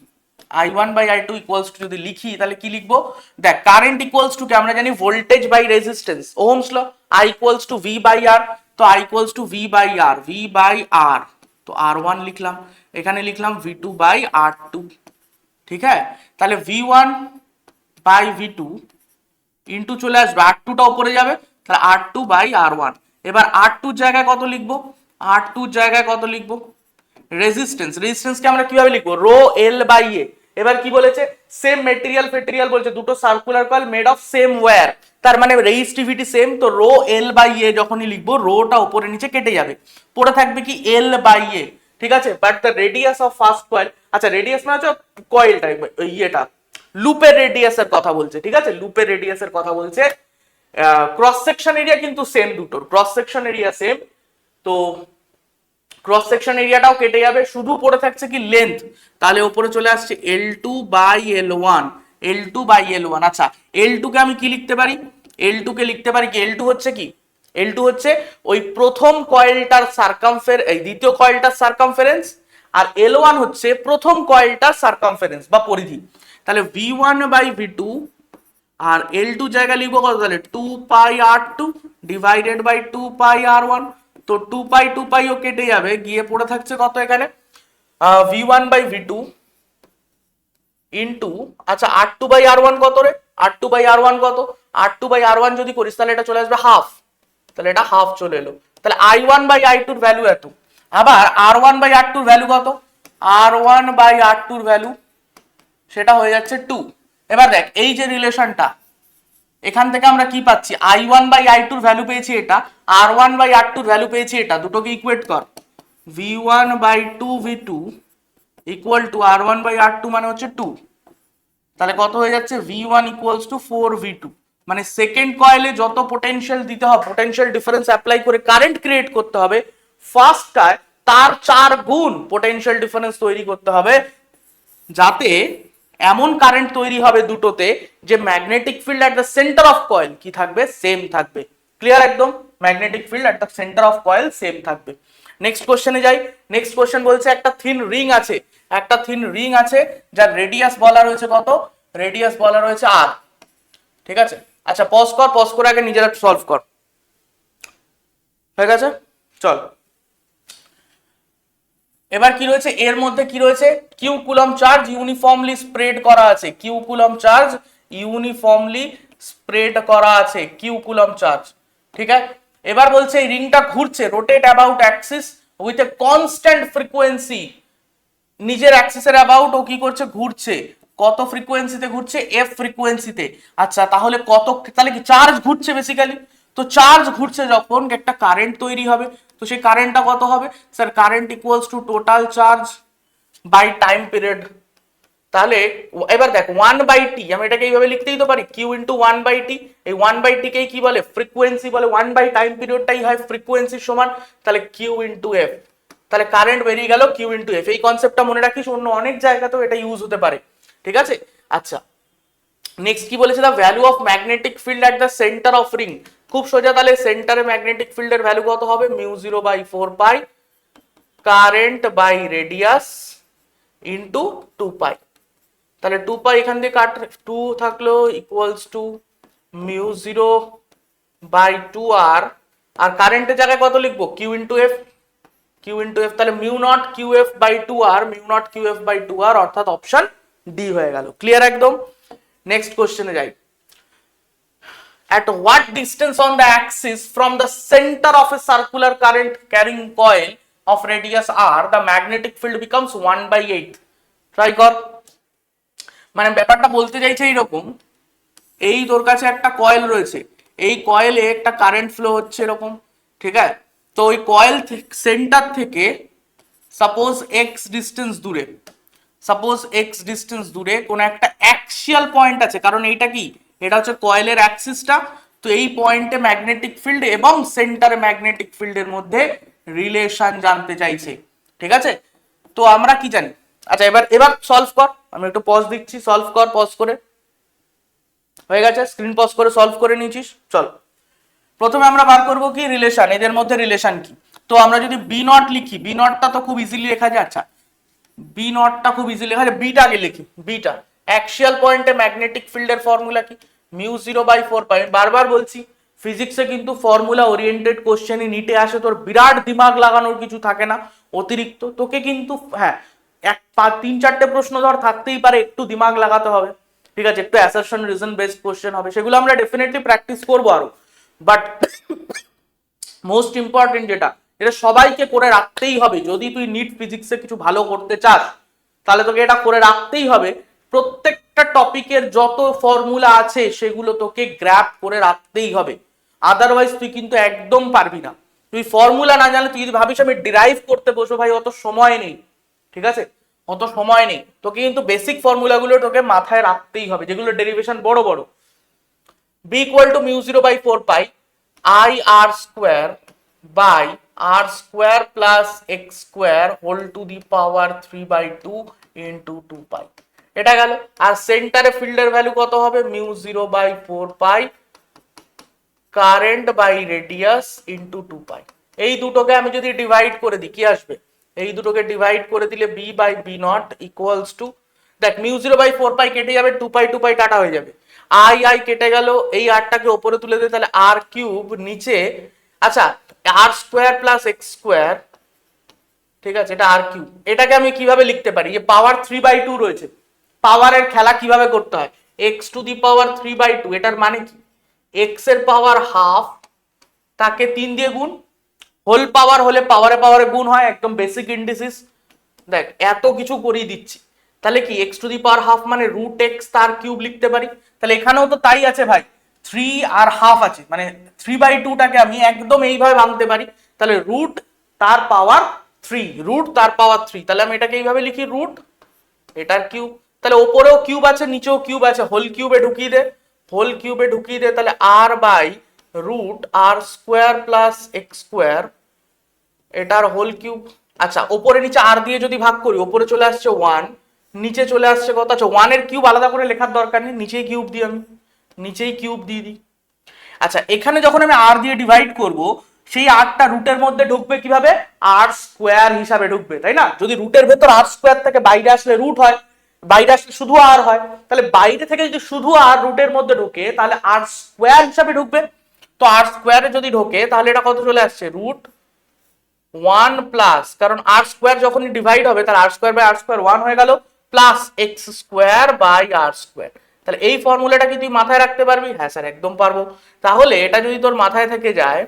I1/I2 ইকুয়ালস টু যদি লিখি তাহলে কি লিখবো, দেখ কারেন্ট ইকুয়ালস টু কি আমরা জানি voltage by resistance, Ohm's law, I equals to V/R, তো I ইকুয়ালস টু V/R, তো R1 লিখলাম, এখানে লিখলাম V2/R2। ঠিক আছে, তাহলে V1/V2 ইন্টু চলে আসবে, R2টা উপরে যাবে, তাহলে R2/R1। এবার R2 জায়গায় কত লিখবো, R2 জায়গায় কত লিখবো, রেজিস্ট্যান্সকে আমরা কিভাবে লিখবো, রো L/A। এবার কি বলেছে, সেম মেটেরিয়াল বলছে, দুটো circular coil made of same wire, তার মানে রেজিস্টিভিটি সেম, তো রো L/A যখনই লিখবো রোটা উপরে নিচে কেটে যাবে, পড়ে থাকবে কি L/A। ঠিক আছে, but the radius of first coil, আচ্ছা রেডিয়াস মানে হচ্ছে কয়েলটা, ইয়েটা লুপের রেডিয়াসের কথা বলছে। ঠিক আছে, লুপের রেডিয়াসের কথা বলছে, ক্রস সেকশন এরিয়া কিন্তু সেম, দুটোর ক্রস সেকশন এরিয়া সেম, তো ক্রস সেকশন এরিয়াটাও কেটে যাবে, শুধু পড়ে থাকছে কি লেন্থ, তাহলে উপরে চলে আসছে L2/L1। আচ্ছা L2 কে আমি কি লিখতে পারি, L2 কে লিখতে পারি কি, L2 হচ্ছে কি, L2 হচ্ছে ওই প্রথম কয়েলটার এই দ্বিতীয় কয়েলটার সারকামফারেন্স, আর L1 হচ্ছে প্রথম কয়েলটার সারকামফারেন্স বা পরিধি। তাহলে V1/V2 আর L2 জায়গা লিখবো কত, তাহলে 2πr2 ডিভাইডেড বাই 2πr1, তো 2π ও কেটে যাবে, গিয়ে পড়ে থাকছে কত এখানে V1/V2 ইন্টু, আচ্ছা R2/R1 কত রে? R2/R1 কত? R2/R1 যদি করিস তাহলে এটা চলে আসবে হাফ, তাহলে এটা হাফ চলে এলো। তাহলে I1/I2 এর ভ্যালু এত। আবার R1/R2 এর ভ্যালু কত? R1/R2 এর ভ্যালু সেটা হয়ে যাচ্ছে 2। এবার দেখ এই যে রিলেশনটা, এখান থেকে আমরা কি পাচ্ছি? I1/I2 এর ভ্যালু পেয়েছি এটা, R1/R2 এর ভ্যালু পেয়েছি এটা, দুটোকে ইকুয়েট কর। V1/2 V2 equal to R1/R2 মানে হচ্ছে 2, তাহলে কত হয়ে যাচ্ছে? V1 equals two 4V2। মানে সেকেন্ড কয়েলে যত পোটেনশিয়াল দিতে হবে, পোটেনশিয়াল ডিফারেন্স অ্যাপ্লাই করে কারেন্ট ক্রিয়েট করতে হবে, ফার্স্টটায় তার 4 গুণ পোটেনশিয়াল ডিফারেন্স তৈরি করতে হবে, যাতে এমন কারেন্ট তৈরি হবে দুটোতে যে magnetic field at the centre of coil কি থাকবে? সেম থাকবে। ক্লিয়ার একদম? Magnetic field at the centre of coil same থাকবে। নেক্সট কোশ্চেনে যাই। নেক্সট কোশ্চেন বলছে একটা থিন রিং আছে, একটা থিন রিং আছে যার রেডিয়াস বলা রয়েছে কত? রেডিয়াস বলা রয়েছে আর। ঠিক আছে, আচ্ছা পজ কর, পজ করে আগে নিজেরা সলভ কর। হয়ে গেছে, চল। এবার কি রয়েছে এর মধ্যে? কি রয়েছে? Q coulomb charge uniformly spread করা আছে, Q coulomb charge uniformly spread করা আছে, কিউ কুলম চার্জ। ঠিক আছে, এবার বলছে এই রিংটা ঘুরছে, rotate about Axis with a constant frequency. নিজের অ্যাক্সিসের অ্যাবাউট ও কি করছে? ঘুরছে। কত ফ্রিকোয়েন্সিতে ঘুরছে? এফ ফ্রিকোয়েন্সিতে। আচ্ছা তাহলে কত, তাহলে কি চার্জ ঘুরছে বেসিক্যালি। তো চার্জ ঘুরছে যখন একটা কারেন্ট তৈরি হবে, তো সেই কারেন্টটা কত হবে? Sir current equals to total charge by time period. তাহলে এবার দেখো 1/t, আমি এটাকে এইভাবে লিখতেই তো পারি, কিউ ইন্টু 1/t। এই 1/t কে কি বলে? ফ্রিকোয়েন্সি বলে। 1/টাইম পিরিয়ডটাই হয় ফ্রিকোয়েন্সির সমান, তাহলে কিউ ইন্টু এফ। তাহলে কারেন্ট বেরিয়ে গেল কিউ ইন্টু এফ। এই কনসেপ্টটা মনে রাখিস, অন্য অনেক জায়গাতেও এটা ইউজ হতে পারে। ঠিক আছে, আচ্ছা নেক্সট কি বলেছে? The value of magnetic field at the centre of ring. খুব সোজা, তাহলে সেন্টারে ম্যাগনেটিক ফিল্ডের ভ্যালু কত হবে? μ0/4 current by radius into 2 pi. তাহলে 2 পাই এখান দিয়ে কাট, 2 থাকলো ইকুয়ালস টু μ0/2r, আর কারেন্টের জায়গায় কত লিখবো? Q into F, Q into F. তাহলে μ0QF/2r, μ0QF/2r, অর্থাৎ অপশন ডি হয়ে গেল। ক্লিয়ার একদম? নেক্সট কোশ্চেনে যাই। At what distance on the axis from the center of a circular current carrying coil of radius r the magnetic field becomes 1/8? Try কর। মানে ব্যাপারটা বলতে চাইছে এইরকম, এই তোর কাছে একটা কয়েল রয়েছে, এই কয়েলে একটা কারেন্ট ফ্লো হচ্ছে এরকম। ঠিক আছে, তো ওই কয়েল সেন্টার থেকে সাপোজ এক্স ডিস্টেন্স দূরে, সাপোজ এক্স ডিস্টেন্স দূরে কোন একটা অ্যাক্সিয়াল পয়েন্ট আছে, কারণ এইটা কি? এটা হচ্ছে কয়েলের অ্যাক্সিসটা। তো এই পয়েন্টে ম্যাগনেটিক ফিল্ড এবং সেন্টারে ম্যাগনেটিক ফিল্ডের মধ্যে রিলেশন জানতে চাইছে। ঠিক আছে, তো আমরা কি জানি? আচ্ছা এবার এবার সলভ কর, আমি একটু পজ দিচ্ছি, সলভ কর পজ করে। হয়ে গেছে, স্ক্রিন পজ করে সলভ করে নিয়েছিস, চল। প্রথমে আমরা বার করব কি? রিলেশন, এদের মধ্যে রিলেশন কি। তো আমরা যদি বি নট লিখি, বি নটটা তো খুব ইজিলি লেখা যায়। আচ্ছা বি নটটা খুব ইজিলি লেখা যায়, বিটা আগে লিখি। বিটা অ্যাক্সিয়াল পয়েন্টে ম্যাগনেটিক ফিল্ডের ফর্মুলা কি? μ0/4 বারবার বলছি, ফিজিক্সে কিন্তু ফর্মুলা ওরিয়েন্টেড কোশ্চেনই নিটে আসে, তোর বিরাট দিমাগ লাগানোর কিছু থাকে না অতিরিক্ত। তোকে কিন্তু হ্যাঁ 3-4টে প্রশ্ন ধর থাকতেই পারে, একটু দিমাগ লাগাতে হবে। ঠিক আছে, একটু অ্যাসারশন রিজন বেসড কোশ্চেন হবে, সেগুলো আমরা ডেফিনেটলি প্র্যাকটিস করবো আরো। বাট মোস্ট ইম্পর্টেন্ট যেটা, এটা সবাইকে করে রাখতেই হবে। যদি তুই নিট ফিজিক্সে কিছু ভালো করতে চাস তাহলে তোকে এটা করে রাখতেই হবে। প্রত্যেকটা টপিকের যত ফর্মুলা আছে সেগুলো তোকে গ্র্যাব করে রাখতেই হবে, আদারওয়াইজ তুই কিন্তু একদম পারবি না। তুই ফর্মুলা না জানলে, তুই যদি ভাবিস আমি ডিরাইভ করতে বসবো, ভাই অত সময় নেই। ঠিক আছে, অত সময় নেই, তোকে কিন্তু বেসিক ফর্মুলাগুলো তোকে মাথায় রাখতেই হবে, যেগুলো ডেরিভেশন বড় বড়। b equal to μ0/4 pi I r square by r square plus x square whole to the power 3/2 into 2 pi। এটা গেল। আর সেন্টারে ফিল্ডের ভ্যালু কত হবে? μ0/4 pi current by radius into 2 pi. এই দুটোকে আমি যদি ডিভাইড করে দিই কি আসবে? এই দুটোকে ডিভাইড করে দিলে b by b naught equals to, দেখ μ0/4 পাই কেটে যাবে, 2 পাই কাটা হয়ে যাবে, আই কেটে গেল, এই আরটাকে উপরে তুলে দিই, তাহলে আর কিউব নিচে, আচ্ছা আর স্কোয়ার প্লাস এক্স স্কোয়ার। ঠিক আছে, এটা আর কিউব। এটাকে আমি কিভাবে লিখতে পারি? যে পাওয়ার 3/2 রয়েছে, পাওয়ারের খেলা কিভাবে করতে হয়, x⁻3/2, এটার মানে কি x এর পাওয়ার হাফ তাকে 3 দিয়ে গুণ, হোল পাওয়ার হলে পাওয়ারে পাওয়ারে গুণ হয়, একদম বেসিক ইন্ডিসিস। দেখ এত কিছু করিয়ে দিচ্ছি, তাহলে কি x⁻½ মানে √x তার কিউব লিখতে পারি। তাহলে এখানেও তো তাই আছে ভাই, 3 আর হাফ আছে, মানে 3/2টাকে আমি একদম এইভাবে ভাঙতে পারি, তাহলে রুট তার পাওয়ার 3, রুট তার পাওয়ার 3, তাহলে আমি এটাকে এইভাবে লিখি রুট এটার কিউব। তাহলে ওপরেও কিউব আছে নিচেও কিউব আছে, হোল কিউবে ঢুকিয়ে দে, হোল কিউবে ঢুকিয়ে দে, তাহলে r/√r² + x², এটার হোল কিউব। আচ্ছা ওপরে নিচে আর দিয়ে যদি ভাগ করি, ওপরে চলে আসছে 1, নিচে চলে আসছে কত, আচ্ছা 1 এর কিউব আলাদা করে লেখার দরকার নেই, নিচেই কিউব দিই, আমি নিচেই কিউব দিয়ে দিই। আচ্ছা এখানে যখন আমি আর দিয়ে ডিভাইড করব, সেই আরটা রুটের মধ্যে ঢুকবে কিভাবে, r² হিসাবে ঢুকবে, তাই না? যদি রুটের ভেতর r² থেকে বাইরে আসলে রুট হয়, বাইরে আসলে শুধু আর হয়, তাহলে বাইরে থেকে যদি শুধু আর রুটের মধ্যে ঢোকে তাহলে r² হিসাবে ঢুকবে। তো r² যদি ঢোকে তাহলে এটা কত চলে আসছে, √1+, কারণ r² যখনই ডিভাইড হবে তাহলে r²/r² 1 হয়ে গেল, প্লাস x²/r²। তাহলে এই ফর্মুলাটা কি তুই মাথায় রাখতে পারবি? হ্যাঁ স্যার একদম পারবো। তাহলে এটা যদি তোর মাথায় থেকে যায়,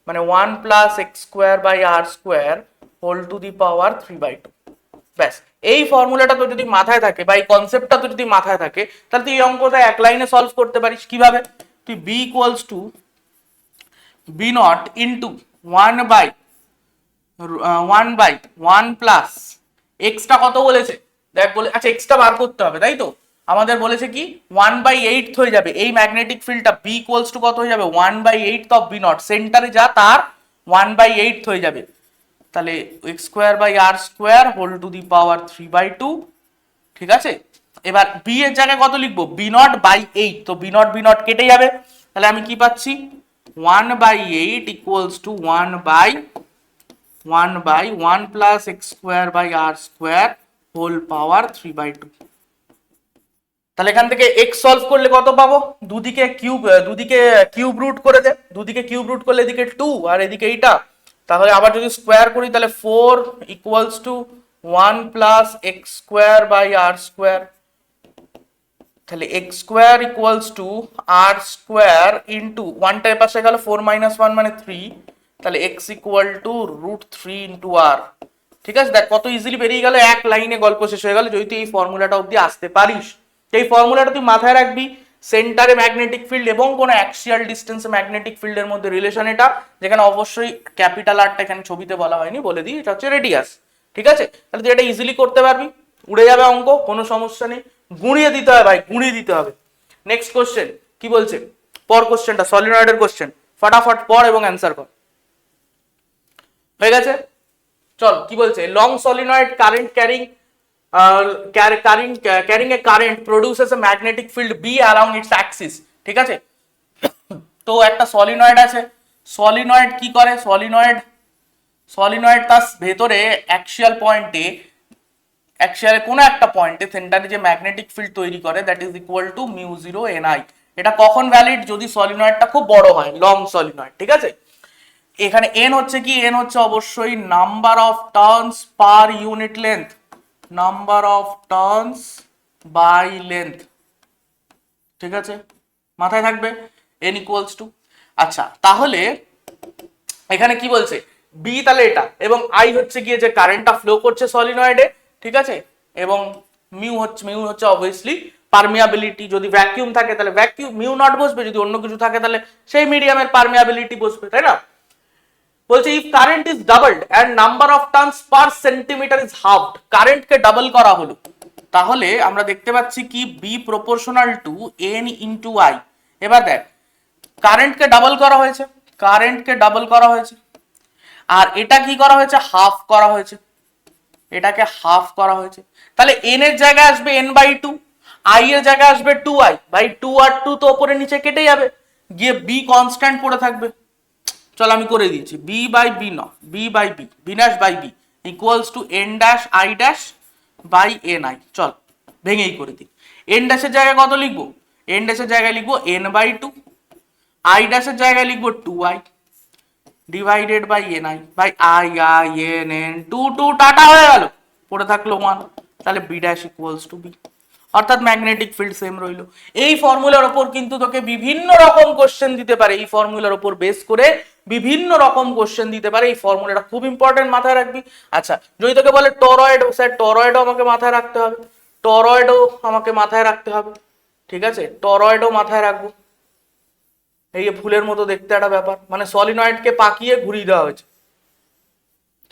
মানে 1 + x²/r² হোল টু দি পাওয়ার 3/2, ব্যাস এই ফর্মুলাটা তো যদি মাথায় থাকে বা এই কনসেপ্টটা তো যদি মাথায় থাকে, তাহলে তুই এই অঙ্কটা এক লাইনে সলভ করতে পারিস। কিভাবে? তুই b = b0 into 1/1 plus extra কত বলেছে দেখ, বলে আচ্ছা এক্সটা বার করতে হবে, তাই তো আমাদের বলেছে কি 1/8 হয়ে যাবে এই ম্যাগনেটিক ফিল্ডটা, b = কত হয়ে যাবে 1/8 অফ b0, সেন্টারে যা তার 1/8 হয়ে যাবে, তাহলে x²/r² হোল টু দি পাওয়ার 3/2, ঠিক আছে। এবার b এর জায়গায় কত লিখবো, b0/8, তো b0 কেটে যাবে, তাহলে আমি কি পাচ্ছি 1/8 = 1/1 প্লাস x²/r² হোল পাওয়ার 3/2। তাহলে এখান থেকে x সলভ করলে কত পাবো, দুদিকে কিউব রুট করে দে, দুদিকে কিউব রুট করলে এদিকে 2 আর এদিকে এইটা, তাহলে আবার যদি স্কোয়ার করি তাহলে 4 = 1 প্লাস x²/r², তাহলে x² = r² ইন্টু 1টা এর পাশে গেল, 4 - 1 মানে 3, তাহলে x = √3 × r। ঠিক আছে, দেখ কত ইজিলি বেরিয়ে গেল, এক লাইনে গল্প শেষ হয়ে গেল যদি তুই এই ফর্মুলাটা অবধি আসতে পারিস। এই ফর্মুলাটা তুই মাথায় রাখবি, সেন্টারে ম্যাগনেটিক ফিল্ড এবং কোন অ্যাক্সিয়াল ডিসটেন্সে ম্যাগনেটিক ফিল্ডের মধ্যে রিলেশন এটা, যেখানে অবশ্যই ক্যাপিটাল আরটা এখানে ছবিতে বলা হয়নি, বলে দিই এটা হচ্ছে রেডিয়াস। ঠিক আছে, তাহলে তুই এটা ইজিলি করতে পারবি, উড়ে যাবে অঙ্ক, কোনো সমস্যা নেই, গুণিয়ে দিতে হবে ভাই, গুণিয়ে দিতে হবে। নেক্সট কোশ্চেন কি বলছে, পর কোশ্চেনটা সলিনয়েডের কোশ্চেন, ফটাফট পড় এবং অ্যান্সার কর। হয়ে গেছে, চল কি বলছে, long solenoid current carrying a current produces a magnetic field B along its axis, ঠিক আছে। তো একটা সলিনয়েড আছে, সলিনয়েড কি করে, সলিনয়েড তার ভেতরে অ্যাক্সিয়াল পয়েন্টে, অ্যাক্সিয়ালে কোনো একটা পয়েন্টে সেন্টারে যে ম্যাগনেটিক ফিল্ড তৈরি করে that is equal to μ0 Ni। এটা কখন ভ্যালিড, যদি সলিনয়েডটা খুব বড় হয়, লং সলিনয়েড, ঠিক আছে। এখানে n হচ্ছে কি, n হচ্ছে অবশ্যই number of turns per unit length, number of turns by length, ঠিক আছে, মাথায় থাকবে n = আচ্ছা তাহলে এখানে কি বলছে, b তাহলে এটা, এবং i হচ্ছে গিয়ে যে কারেন্টটা ফ্লো করছে সলিনয়েডে, ঠিক আছে, এবং মিউ হচ্ছে অবভিয়াসলি পারমিয়াবিলিটি, যদি ভ্যাকুয়াম থাকে তাহলে ভ্যাকুয়াম μ0 বসবে, যদি অন্য কিছু থাকে তাহলে সেই মিডিয়ামের পারমিয়াবিলিটি বসবে, তাই না। বলছে if current is doubled and number of turns per centimetre is halved, কারেন্টকে ডাবল করা হলো, তাহলে আমরা দেখতে পাচ্ছি কি b proportional to n into i। এবার দেখ কারেন্টকে ডাবল করা হয়েছে, কারেন্টকে ডাবল করা হয়েছে, আর এটা কি করা হয়েছে, হাফ করা হয়েছে, এটাকে হাফ করা হয়েছে, তাহলে n এর জায়গায় আসবে n/2, i এর জায়গায় আসবে 2i, ভাই 2 আর 2 তো উপরে নিচে কেটে যাবে, গিয়ে b কনস্ট্যান্ট পড়ে থাকবে। চল আমি করে দিয়েছি, b/b ন, b/b, b'/b equals to n'(i'/ni। চল ভেঙেই করে দিই, n' এর জায়গায় কত লিখবো, n' এর জায়গায় লিখবো n/2, i' এর জায়গায় লিখবো 2i divided by ni, by i n n 2 2 টাটা হয়ে গেল, পড়ে থাকলো 1, তাহলে b' ইকুয়ালস টু b। অর্থাৎ ম্যাগনেটিক ফিল্ড সেম রইলো। এই ফর্মুলার ওপর কিন্তু তোকে বিভিন্ন রকম কোশ্চেন দিতে পারে, এই ফর্মুলার ওপর বেস করে বিভিন্ন রকম কোশ্চেন দিতে পারে। এই ফর্মুলাটা খুব ইম্পর্টেন্ট, মাথায় রাখবি। আচ্ছা, যদি তোকে বলে টরয়েড, স্যার টরয়েডও আমাকে মাথায় রাখতে হবে, টরয়েডও আমাকে মাথায় রাখতে হবে, ঠিক আছে, টরয়েডও মাথায় রাখবো। এই ফুলের মতো দেখতে একটা ব্যাপার, মানে সলিনয়েডকে পাকিয়ে ঘুরিয়ে দেওয়া হয়েছে,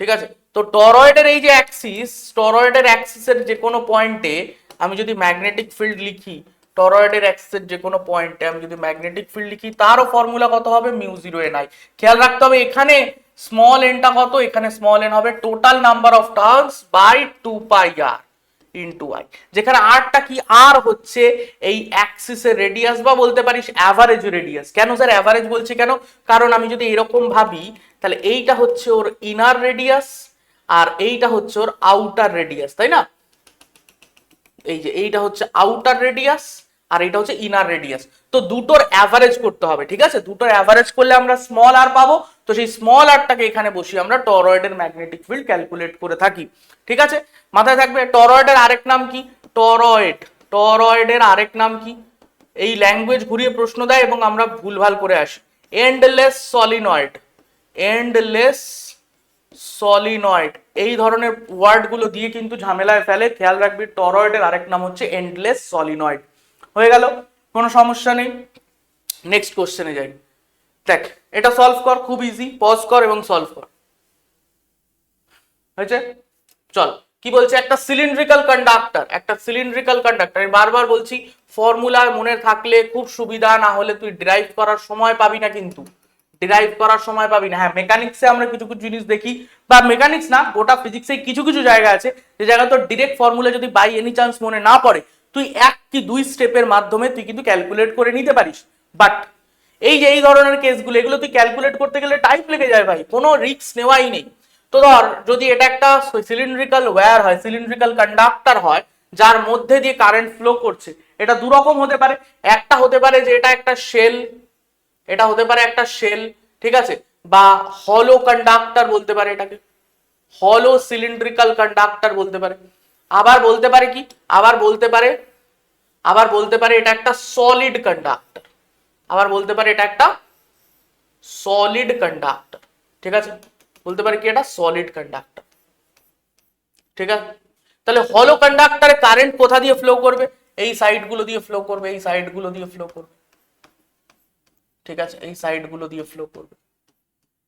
ঠিক আছে। তো টরয়েডের এই যে অ্যাক্সিস, টরয়েডের অ্যাক্সিসের যে কোনো পয়েন্টে আমি যদি ম্যাগনেটিক ফিল্ড লিখি, টরয়েডের অ্যাক্সিসের যে কোনো পয়েন্টে আমি যদি ম্যাগনেটিক ফিল্ড লিখি, তারও ফর্মুলা কত হবে, মিউ জিরো এন আই। খেয়াল রাখতে হবে এখানে স্মল এনটা কত, এখানে স্মল এন হবে total number of turns by 2 pi R into I, যেখানে আরটা কি, আর হচ্ছে এই অ্যাক্সিসের রেডিয়াস, বা বলতে পারিস অ্যাভারেজ রেডিয়াস। কেন স্যার অ্যাভারেজ বলছি কেন, কারণ আমি যদি এরকম ভাবি তাহলে এইটা হচ্ছে ওর ইনার রেডিয়াস আর এইটা হচ্ছে ওর আউটার রেডিয়াস, তাই না। এই যে এইটা হচ্ছে আউটার রেডিয়াস আর এটা হচ্ছে ইনার রেডিয়াস, তো দুটোর অ্যাভারেজ করতে হবে, ঠিক আছে। দুটোর অ্যাভারেজ করলে আমরা স্মল আর পাবো, তো সেই স্মল আরটাকে এখানে বসিয়ে আমরা টরয়েডের ম্যাগনেটিক ফিল্ড ক্যালকুলেট করে থাকি, ঠিক আছে। মাথায় থাকবে টরয়েডের আরেক নাম কি, টরয়েড, টরয়েডের আরেক নাম কি, এই ল্যাঙ্গুয়েজ ঘুরিয়ে প্রশ্ন দেয় এবং আমরা ভুলভাল করে আসি। এন্ডলেস সলিনয়েড, এন্ডলেস সলিনয়েড, এই ধরনের ওয়ার্ড গুলো দিয়ে কিন্তু ঝামেলায় ফেলে, খেয়াল রাখবি। টরয়েডের আরেক নাম হচ্ছে এন্ডলেস সলিনয়েড। হয়ে গেল, কোনো সমস্যা নেই। নেক্সট কোশ্চেনে যাই, দেখ এটা সলভ কর, খুব ইজি, পজ কর এবং সলভ কর, হয়েছে। চল, কি বলছে, একটা সিলিন্ড্রিক্যাল কন্ডাক্টর, একটা সিলিন্ড্রিক্যাল কন্ডাক্টর, আমি বারবার বলছি ফর্মুলা মনে থাকলে খুব সুবিধা, না হলে তুই ডিরাইভ করার সময় পাবি না, কিন্তু ডিরাইভ করার সময় পাবি না। হ্যাঁ, মেকানিক্সে আমরা কিছু কিছু জিনিস দেখি, বা মেকানিক্স না, গোটা ফিজিক্সে কিছু কিছু জায়গা আছে যে জায়গায় তোর ডিরেক্ট ফর্মুলা যদি বাই এনি চান্স মনে না পড়ে, তুই এক কি দুই স্টেপের মাধ্যমে তুই কিন্তু ক্যালকুলেট করে নিতে পারিস। বাট এই যে এই ধরনের কেসগুলো, এগুলো তুই ক্যালকুলেট করতে গেলে টাইম লেগে যায় ভাই, কোনো রিস্ক নেওয়াই নেই। তো ধর যদি এটা একটা সিলিন্ড্রিক্যাল ওয়্যার হয়, সিলিন্ড্রিক্যাল কন্ডাক্টর হয়, যার মধ্যে দিয়ে কারেন্ট ফ্লো করছে, এটা দু রকম হতে পারে। একটা হতে পারে যে এটা একটা শেল, এটা হতে পারে একটা শেল, ঠিক আছে, বা হলো কন্ডাক্টর বলতে পারে এটাকে, হলো সিলিন্ড্রিক্যাল কন্ডাক্টর বলতে পারে। আবার বলতে পারে কি, আবার বলতে পারে এটা একটা সলিড কন্ডাক্টর, আবার বলতে পারে এটা একটা সলিড কন্ডাক্টর, ঠিক আছে, বলতে পারে কি এটা সলিড কন্ডাক্টর, ঠিক আছে। তাহলে হলো কন্ডাক্টরে কারেন্ট কোথা দিয়ে ফ্লো করবে, এই সাইড গুলো দিয়ে ফ্লো করবে, এই সাইড গুলো দিয়ে ফ্লো করবে, ঠিক আছে, এই সাইড গুলো দিয়ে ফ্লো করবে।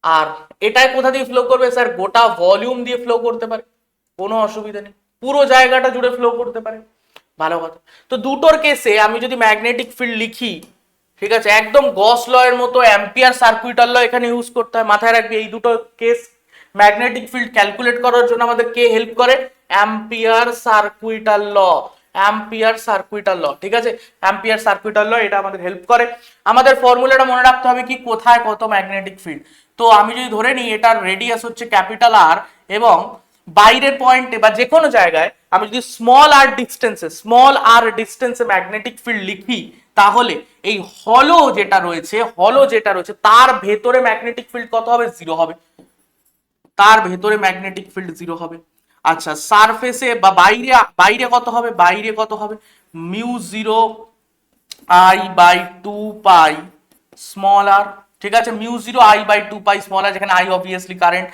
আর এটাই কোথা দিয়ে ফ্লো করবে স্যার, গোটা ভলিউম দিয়ে ফ্লো করতে পারে, কোনো অসুবিধা নেই, পুরো জায়গাটা জুড়ে ফ্লো করতে পারে, ভালো কথা। তো দুটোর কেসে আমি যদি ম্যাগনেটিক ফিল্ড লিখি, ঠিক আছে, একদম গস ল এর মতো অ্যাম্পিয়ার সার্কুইটাল ল এখানে ইউজ করতে হয়, মাথায় রাখবি। এই দুটো কেস ম্যাগনেটিক ফিল্ড ক্যালকুলেট করার জন্য আমাদের কে হেল্প করে, অ্যাম্পিয়ার সার্কুইটাল ল, অ্যাম্পিয়ার সার্কুইটাল ল, ঠিক আছে, অ্যাম্পিয়ার সার্কুইটাল ল এটা আমাদের হেল্প করে। আমাদের ফর্মুলাটা মনে রাখতে হবে কি, কোথায় কত ম্যাগনেটিক ফিল্ড। তো আমি যদি ধরে নিই এটার রেডিয়াস হচ্ছে ক্যাপিটাল আর, এবং বাইরের পয়েন্টে বা যে কোনো জায়গায় আমি যদি স্মল আর ডিস্টেন্সে ম্যাগনেটিক ফিল্ড লিখি, তাহলে এই হলো যেটা রয়েছে তার ভেতরে ম্যাগনেটিক ফিল্ড কত হবে, জিরো হবে, তার ভেতরে ম্যাগনেটিক ফিল্ড জিরো হবে। আচ্ছা, সারফেসে বা বাইরে কত হবে, mu zero I by 2 pi small R, ঠিক আছে, mu zero I by 2 pi small R, যেখানে আই অবভিয়াসলি কারেন্ট,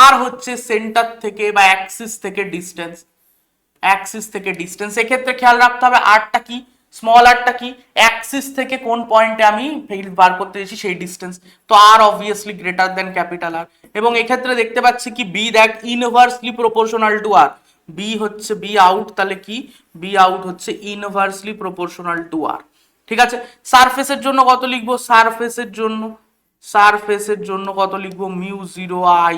আর হচ্ছে সেন্টার থেকে বা অ্যাক্সিস থেকে ডিস্টেন্স, এক্ষেত্রে খেয়াল রাখতে হবে আরটা কি, স্মল আরটা কি, অ্যাক্সিস থেকে কোন পয়েন্টে আমি ফিল্ড বার করতে যাচ্ছি সেই ডিস্টেন্স, তো R obviously greater than capital R. এবং এক্ষেত্রে দেখতে পাচ্ছি কি, বি দেখ inversely proportional to R, B হচ্ছে বি আউট, তাহলে কি, বি আউট হচ্ছে ইনভার্সলি প্রপোর্শনাল টু আর, ঠিক আছে। সারফেসের জন্য কত লিখবো, সারফেসের জন্য কত লিখবো, mu zero I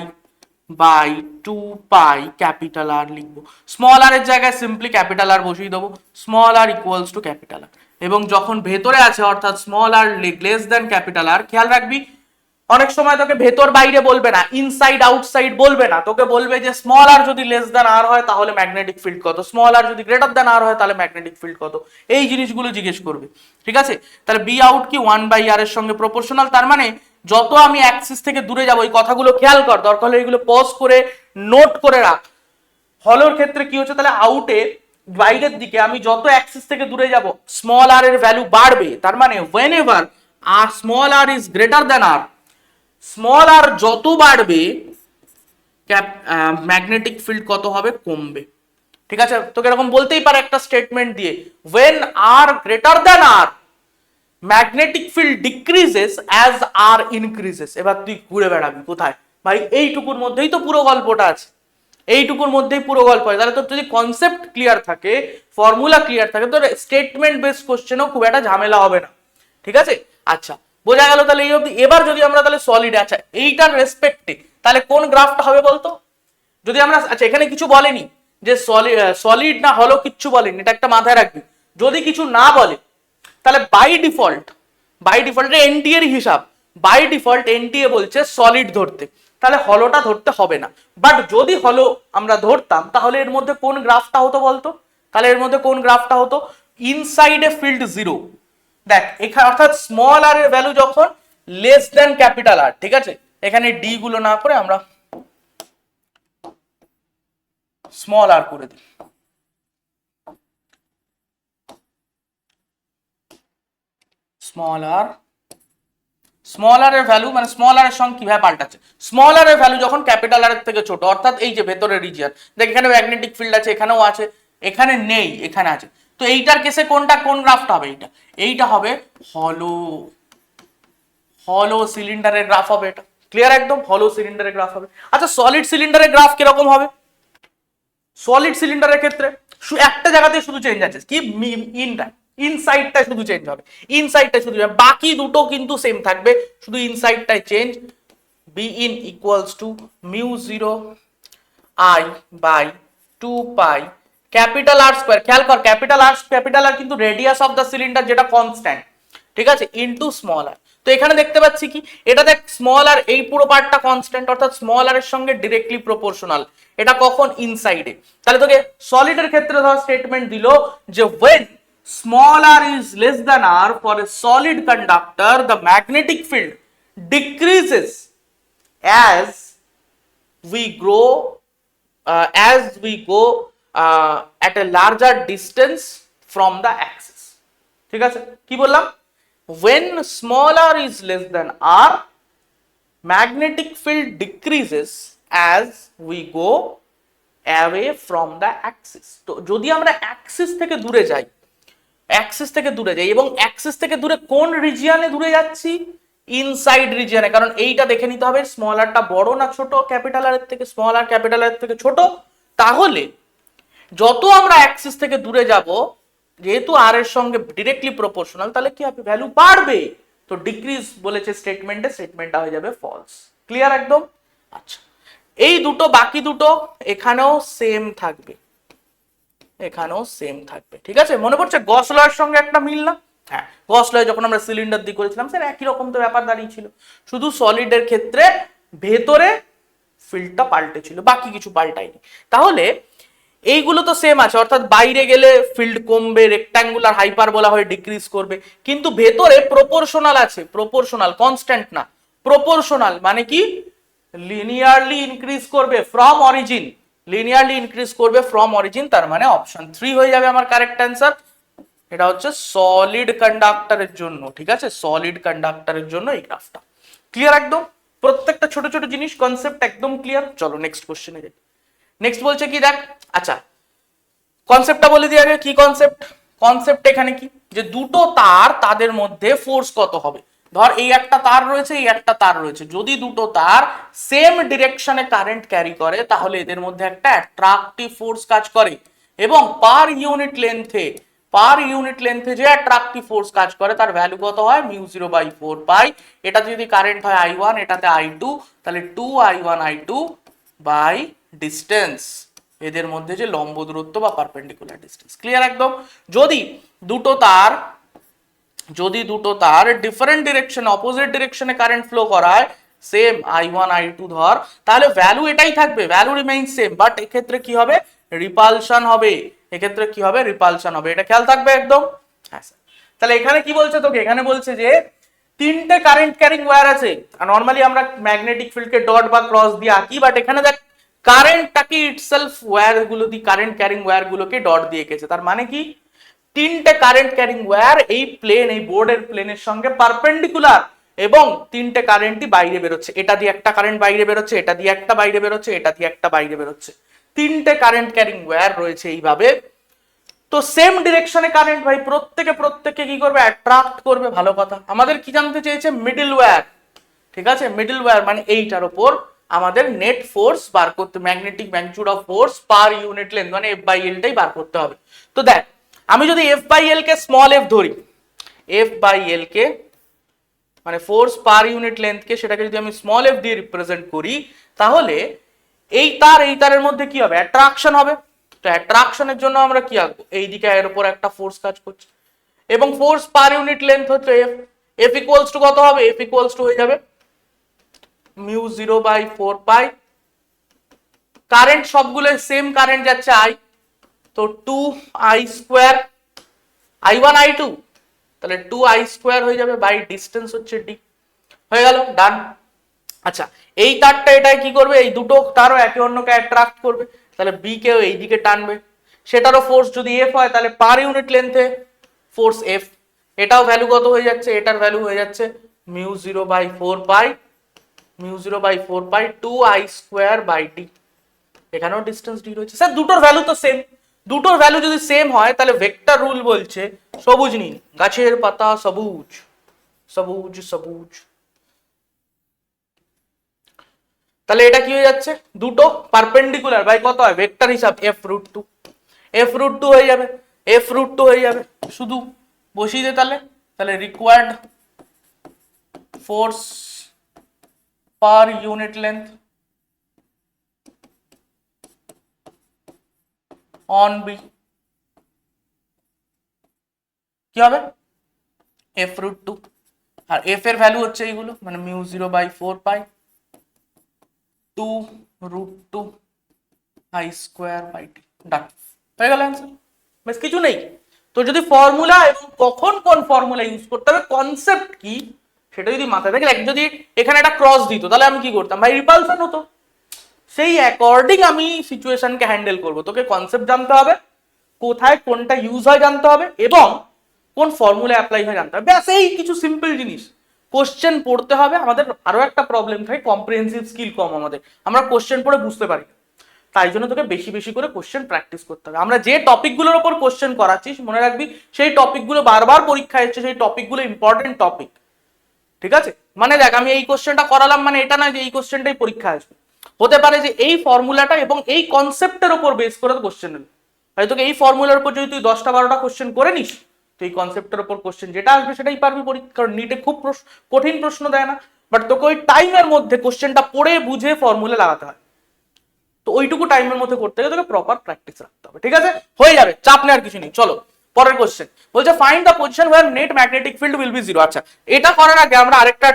by 2 pi capital R লিখবো। স্মল আর এর জায়গায় সিম্পলি ক্যাপিটাল আর বসিয়ে দেবো, small R equals to capital R. এবং যখন ভেতরে আছে অর্থাৎ small R less than capital R, খেয়াল রাখবি অনেক সময় তোকে ভেতর বাইরে বলবে না, ইনসাইড আউটসাইড বলবে না, তোকে বলবে যে স্মল আর যদি লেস দেন আর হয় তাহলে ম্যাগনেটিক ফিল্ড কত, স্মল আর যদি গ্রেটার দেন আর হয় তাহলে ম্যাগনেটিক ফিল্ড কত, এই জিনিসগুলো জিজ্ঞেস করবে, ঠিক আছে। তাহলে বি আউট কি 1 বাই আর এর সঙ্গে প্রপোর্শনাল, তার মানে যত আমি অ্যাক্সিস থেকে দূরে যাবো, এই কথাগুলো খেয়াল কর, দরকার হলে এগুলো পজ করে নোট করে রাখ। হলোর ক্ষেত্রে কি হচ্ছে, তাহলে আউটে বাইরের দিকে আমি যত অ্যাক্সিস থেকে দূরে যাব স্মল আর এর ভ্যালু বাড়বে। তার মানে whenever R small R is greater than R, small R যত বাড়বে ম্যাগনেটিক ফিল্ড কত হবে, কমবে। ঠিক আছে, তোকে এরকম বলতেই পারে একটা স্টেটমেন্ট দিয়ে, when R greater than R magnetic field decreases as R increases. এবার তুই ঘুরে বেড়াবি কোথায় ভাই, এইটুকুর মধ্যেই তো পুরো গল্পটা আছে, এইটুকুর মধ্যেই পুরো গল্প আছে। তাহলে তোর যদি কনসেপ্ট ক্লিয়ার থাকে, ফর্মুলা ক্লিয়ার থাকে, তোর স্টেটমেন্ট বেস কোশ্চেনও খুব একটা ঝামেলা হবে না। ঠিক আছে, আচ্ছা বোঝা গেল তাহলে এই অবধি। এবার যদি আমরা তাহলে সলিড, আচ্ছা এইটার রেসপেক্টে তাহলে কোন গ্রাফটা হবে বলতো, যদি আমরা, আচ্ছা এখানে কিছু বলেনি যে সলিড না হলো, কিচ্ছু বলেনি, এটা একটা মাথায় রাখবি। যদি কিছু না বলে তাহলে বাই ডিফল্ট এনটিএ এর হিসাব, বাই ডিফল্ট এনটিএ বলছে সলিড ধরতে, তাহলে হলোটা ধরতে হবে না। বাট যদি হলো আমরা ধরতাম তাহলে এর মধ্যে কোন গ্রাফটা হতো বলতো, তাহলে এর মধ্যে কোন গ্রাফটা হতো, ইনসাইডে ফিল্ড জিরো। দেখ এখানে অর্থাৎ স্মল আর এর ভ্যালু যখন লেস দেন ক্যাপিটাল আর, ঠিক আছে, এখানে ডি গুলো না করে আমরা স্মল আর করে দিই, স্মল আর এর ভ্যালু মানে স্মল আর এর সঙ্গে কিভাবে পাল্টাচ্ছে, স্মল আর এর ভ্যালু যখন ক্যাপিটাল আর এর থেকে ছোট, অর্থাৎ এই যে ভেতরের রিজিয়ন, দেখ এখানে ম্যাগনেটিক ফিল্ড আছে, এখানেও আছে, এখানে নেই, এখানে আছে, তো এইটার কেসে কোনটা, কোন গ্রাফটা হবে, এইটা হবে হলো সিলিন্ডারের গ্রাফ হবে। এটা ক্লিয়ার একদম, হলো সিলিন্ডারের গ্রাফ হবে। আচ্ছা সলিড সিলিন্ডারের গ্রাফ কিরকম হবে, সলিড সিলিন্ডারের ক্ষেত্রে একটা জায়গাতে শুধু চেঞ্জ আছে কি, ইনসাইডটা শুধু চেঞ্জ হবে, ইনসাইডটা শুধু, বাকি দুটো কিন্তু সেম থাকবে, শুধু ইনসাইডটাই change. B in equals to mu 0 I by 2 pi capital R square. খেয়াল কর ক্যাপিটাল আর কিন্তু রেডিয়াস অফ দ্য সিলিন্ডার যেটা কনস্ট্যান্ট, ঠিক আছে, ইনটু স্মল আর। তো এখানে দেখতে পাচ্ছি কি, এটা দেখ স্মল আর এই পুরো পার্টটা কনস্ট্যান্ট, অর্থাৎ স্মল আর এর সঙ্গে ডিরেক্টলি প্রপোর্শনাল, এটা কখন, ইনসাইডে। তাহলে তোকে সলিডের ক্ষেত্রে ধর স্টেটমেন্ট দিল যে when small r is less than r for a solid conductor the magnetic field decreases as we grow at a larger distance from the axis। ঠিক আছে, কি বললাম, when small r is less than r magnetic field decreases as we go away from the axis। তো যদি আমরা Axis থেকে দূরে যাই, এবং অ্যাক্সিস থেকে দূরে কোন রিজিয়নে দূরে যাচ্ছি, ইনসাইড রিজিয়নে, কারণ এইটা দেখে নিতে হবে স্মল আরটা বড় না ছোট ক্যাপিটাল আর এর থেকে, স্মল আর ক্যাপিটাল আর থেকে ছোট। তাহলে যত আমরা অ্যাক্সিস থেকে দূরে যাব, যেহেতু আর এর সঙ্গে ডিরেক্টলি প্রপোর্শনাল, তাহলে কি হবে, ভ্যালু বাড়বে। তো ডিক্রিজ বলেছে স্টেটমেন্টটা হয়ে যাবে ফলস। ক্লিয়ার একদম, আচ্ছা এই দুটো, বাকি দুটো এখানেও সেম থাকবে, ঠিক আছে। মনে পড়ছে গস লয়ের সঙ্গে একটা মিল না, হ্যাঁ গস লয় যখন আমরা সিলিন্ডার দিয়ে করেছিলাম স্যার একই রকম তো ব্যাপার দাঁড়িয়েছিল, শুধু সলিডের ক্ষেত্রে ভেতরে ফিল্ডটা পাল্টেছিল, বাকি কিছু পাল্টায়নি। তাহলে এইগুলো তো সেম আছে, অর্থাৎ বাইরে গেলে ফিল্ড কমবে, রেক্ট্যাঙ্গুলার হাইপারবোলা হয়ে ডিক্রিজ করবে, কিন্তু ভেতরে প্রপোর্শনাল আছে, প্রপোর্শনাল কনস্ট্যান্ট না, প্রপোর্শনাল মানে কি, লিনিয়ারলি ইনক্রিজ করবে ফ্রম অরিজিন, তার মানে অপশন 3 হয়ে যাবে আমার কারেক্ট অ্যান্সার। এটা হচ্ছে সলিড কন্ডাক্টরের জন্য, ঠিক আছে, সলিড কন্ডাক্টরের জন্য এই গ্রাফটা। ক্লিয়ার একদম, প্রত্যেকটা ছোট ছোট জিনিস কনসেপ্ট একদম ক্লিয়ার। চলো নেক্সট কোশ্চেনে যাই। নেক্সট বলছে কি দেখ, আচ্ছা কনসেপ্টটা বলে দিই আগে, কি কনসেপ্ট এখানে কি, যে দুটো তার, তাদের মধ্যে ফোর্স কত হবে। ধর এই একটা তার রয়েছে, এই একটা তার রয়েছে, যদি দুটো তার সেম ডিরেকশনে কারেন্ট ক্যারি করে তাহলে এদের মধ্যে একটা অ্যাট্রাকটিভ ফোর্স কাজ করে, এবং পার ইউনিট লেন্থে যে অ্যাট্রাকটিভ ফোর্স কাজ করে তার ভ্যালু কত হয়, μ0/4 পাই। এটা যদি কারেন্ট হয় I1, এটাতে I2, তাহলে 2I1 I2 বাই ডিস্টেন্স, এদের মধ্যে যে লম্ব দূরত্ব বা পারপেন্ডিকুলার ডিস্টেন্স। ক্লিয়ার একদম। যদি দুটো তার ডিফারেন্ট ডিরেকশন, অপোজিট ডিরেকশনে কারেন্ট ফ্লো করায়, সেম I1 I2 ধর, তাহলে ভ্যালু এটাই থাকবে, ভ্যালু রিমেইন সেম, বাট এক্ষেত্রে কি হবে, রিপালশন হবে, এটা খেয়াল থাকবে একদম। হ্যাঁ স্যার, তাহলে এখানে কি বলছে তোকে, এখানে বলছে যে তিনটে কারেন্ট ক্যারিং ওয়্যার আছে, নরমালি আমরা ম্যাগনেটিক ফিল্ডকে ডট বা ক্রস দিয়ে আঁকি, বাট এখানে দেখ কারেন্টটাকে ইটসেলফ ওয়্যার গুলো দিয়ে, কারেন্ট ক্যারিং ওয়্যার গুলোকে ডট দিয়ে এঁকেছে। তার মানে কি, তিনটে কারেন্ট ক্যারিং ওয়্যার এই প্লেন, এই বোর্ডের প্লেনের সঙ্গে পারপেন্ডিকুলার, এবং তিনটে কারেন্টই বাইরে বেরোচ্ছে। এটা দিয়ে একটা কারেন্ট বাইরে বেরোচ্ছে, এটা দিয়ে একটা বাইরে বেরোচ্ছে, এটা দিয়ে একটা বাইরে বেরোচ্ছে। তিনটে কারেন্ট ক্যারিং ওয়্যার রয়েছে এইভাবে। তো সেম ডিরেকশনে কারেন্ট ভাই, প্রত্যেকে কি করবে, অ্যাট্রাক্ট করবে। ভালো কথা। আমাদের কি জানতে চেয়েছে, মিডল ওয়্যার। ঠিক আছে, মিডল ওয়্যার মানে এইটার উপর আমাদের নেট ফোর্স বার করতে, magnetic magnitude of force per unit length মানে এফ বাই এল টাই বার করতে হবে। তো দেখ, আমি যদি এফ বাই এল কে স্মল এফ ধরি, এফ বাই এল কে মানে ফোর্স পার ইউনিট লেন্থ কে, সেটাকে যদি আমি স্মল এফ দিয়ে রিপ্রেজেন্ট করি, তাহলে এই তারের মধ্যে কি হবে, অ্যাট্রাকশন হবে। তো অ্যাট্রাকশনের জন্য আমরা কি আঁকবো, এইদিকে এর উপর একটা ফোর্স কাজ করছে, এবং ফোর্স পার ইউনিট লেন্থ হচ্ছে এফ। এফ ইকুয়ালস টু কত হবে, এফ ইকুয়ালস টু হয়ে যাবে মিউ 0/4 পাই। কারেন্ট সবগুলো সেম কারেন্ট যাচ্ছে আই, তো 2I², I1 I2, তাহলে 2I² হয়ে যাবে, বাই ডিস্টেন্স হচ্ছে ডি। হয়ে গেল, ডান। আচ্ছা, এই তারটা এটাই কি করবে, এই দুটো তারও একে অন্যকে অ্যাট্রাক্ট করবে, তাহলে বি কেও এই দিকে টানবে। সেটারও ফোর্স যদি এফ হয়, তাহলে পার ইউনিট লেন্থে ফোর্স এফ। এটাও ভ্যালু কত হয়ে যাচ্ছে, এটার ভ্যালু হয়ে যাচ্ছে mu 0/4 pi, mu 0/4 pi 2I² by D. এখানেও ডিস্টেন্স ডি রয়েছে। স্যার দুটোর ভ্যালু তো সেম, দুটোর ভ্যালু যদি সেম হয়, তাহলে ভেক্টর রুল বলছে সবুজ নীল, গাছের পাতা সবুজ, সবুজ সবুজ। তাহলে এটা কি হয়ে যাচ্ছে, দুটো পারপেন্ডিকুলার বাই কত হয়, ভেক্টর হিসাব f√2, f√2 হয়ে যাবে, f√2 হয়ে যাবে। শুধু বসিয়ে দে তাহলে। তাহলে required force per unit length on B কি হবে, f√2, আর f এর ভ্যালু হচ্ছে এইগুলো, মানে mu 0/4 pi 2√2I² by D. Done, হয়ে গেল অ্যান্সার। বেশ কিছু নেই তো। যদি ফর্মুলা এবং কখন কোন ফর্মুলা ইউজ করতে হবে, কনসেপ্ট কি, সেটা যদি মাথায় থাকে, যদি এখানে একটা ক্রস দিত, তাহলে আমি কি করতাম ভাই, রিপালশন হতো। সেই অ্যাকর্ডিং আমি সিচুয়েশনকে হ্যান্ডেল করব। তোকে কনসেপ্ট জানতে হবে, কোথায় কোনটা ইউজ হয় জানতে হবে, এবং কোন ফর্মুলা অ্যাপ্লাই হয় জানতে হবে। ব্যাস এই কিছু সিম্পল জিনিস। কোশ্চেন পড়তে হবে। আমাদের আরো একটা প্রবলেম থাকে, কম্প্রিহেনসিভ স্কিল কম আমাদের, আমরা কোশ্চেন পড়ে বুঝতে পারি। তাই জন্য তোকে বেশি বেশি করে কোশ্চেন প্র্যাকটিস করতে হবে। আমরা যে টপিকগুলোর উপর কোশ্চেন করাচ্ছিস, মনে রাখবি সেই টপিকগুলো বারবার পরীক্ষায় এসছে, সেই টপিকগুলো ইম্পর্টেন্ট টপিক। ঠিক আছে, মানে দেখ, আমি এই কোশ্চেনটা করালাম মানে এটা না যে এই কোশ্চেনটাই পরীক্ষায় আসবে। হতে পারে যে এই ফর্মুলাটা এবং এই কনসেপ্টের উপর বেস করে কোশ্চেন নেবে। তাই তোকে এই ফর্মুলার উপর যদি তুই 10টা-12টা কোশ্চেন করে নিস, তো এই কনসেপ্টের উপর কোশ্চেন যেটা আসবে সেটাই পারবি পরীক্ষা। কারণ নিটে খুব কঠিন প্রশ্ন দেয় না, বাট তোকে ওই টাইমের মধ্যে কোশ্চেনটা পড়ে বুঝে ফর্মুলা লাগাতে হয়। তো ওইটুকু টাইমের মধ্যে করতে গেলে তোকে প্রপার প্র্যাকটিস রাখতে হবে। ঠিক আছে, হয়ে যাবে, চাপ নেওয়ার কিছু নেই। চলো পরের কোশ্চেন বলছে, find the position wire net magnetic field will be 0। আচ্ছা, এটা করার আগে আমরা আরেকটা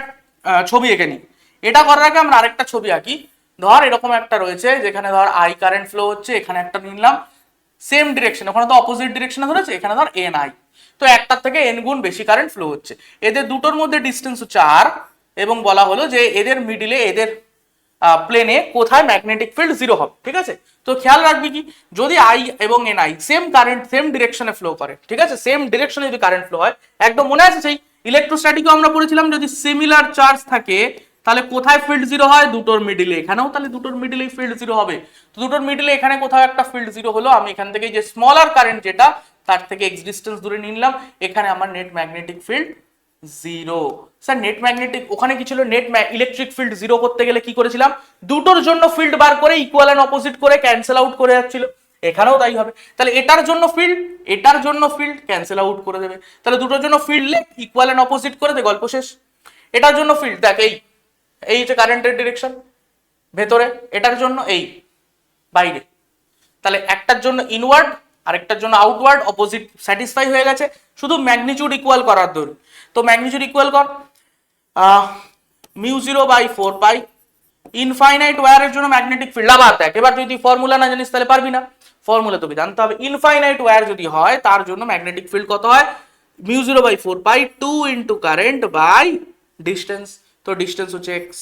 ছবি এঁকে নিই। এটা করার আগে আমরা আরেকটা ছবি আঁকি। ধর এরকম একটা রয়েছে, যেখানে ধর আই কারেন্ট ফ্লো হচ্ছে, এখানে একটা নিলাম সেম ডিরেকশন, ওখানে তো অপোজিট ডিরেকশনে ধরেছে, এখানে ধর এন আই, তো একটার থেকে এন গুণ বেশি কারেন্ট ফ্লো হচ্ছে। এদের দুটোর মধ্যে ডিস্টেন্স হচ্ছে আর, এবং বলা হলো যে এদের মিডিলে, এদের প্লেনে কোথায় ম্যাগনেটিক ফিল্ড 0 হবে। ঠিক আছে, তো খেয়াল রাখবি কি, যদি আই এবং N I same current same ডিরেকশনে ফ্লো করে, ঠিক আছে, সেম ডিরেকশনে যদি কারেন্ট ফ্লো হয়, একদম মনে আছে সেই ইলেকট্রোস্ট্যাটিকও আমরা পড়েছিলাম, যদি সিমিলার চার্জ থাকে তাহলে কোথায় ফিল্ড 0 হয়, দুটোর মিডিলে। এখানেও তাহলে দুটোর মিডিলেই ফিল্ড 0 হবে। তো দুটোর মিডিলে এখানে কোথাও একটা ফিল্ড 0 হলো, আমি এখান থেকে যে স্মলার কারেন্ট যেটা, তার থেকে এক্স ডিস্টেন্স দূরে নিলাম, এখানে আমার net magnetic field 0। Sir net magnetic, ওখানে কি ছিল, নেট ইলেকট্রিক ফিল্ড 0 করতে গেলে কি করেছিলাম, দুটোর জন্য ফিল্ড বার করে ইকুয়াল এন্ড অপোজিট করে ক্যান্সেল আউট করে যাচ্ছিল। এখানেও তাই হবে। তাহলে এটার জন্য ফিল্ড, এটার জন্য ফিল্ড, ক্যান্সেল আউট করে দেবে। তাহলে দুটোর জন্য ফিল্ড ইকুয়াল এন্ড অপোজিট করে দে, গল্প শেষ। এটার জন্য ফিল্ড দেখ, এই যে কারেন্টের ডিরেকশন ভেতরে, এটার জন্য এই বাইরে। তাহলে একটার জন্য ইনওয়ার্ড, আরেকটার জন্য আউটওয়ার্ড, অপোজিট স্যাটিসফাই হয়ে গেছে, শুধু ম্যাগনিটিউড ইকুয়াল করার দরুন। তো ম্যাগনিটিউড ইকুয়াল কর, মিউ 0/4 পাই ইনফাইনাইট ওয়্যারের জন্য ম্যাগনেটিক ফিল্ড। আবার দেখ, এবার যদি ফর্মুলা না জানিস তাহলে পারবি না, ফর্মুলা তোকে জানতে হবে। ইনফাইনাইট ওয়্যার যদি হয়, তার জন্য ম্যাগনেটিক ফিল্ড কত হয়, mu 0/4 pi 2 into current by distance. তো ডিস্টেন্স হচ্ছে এক্স,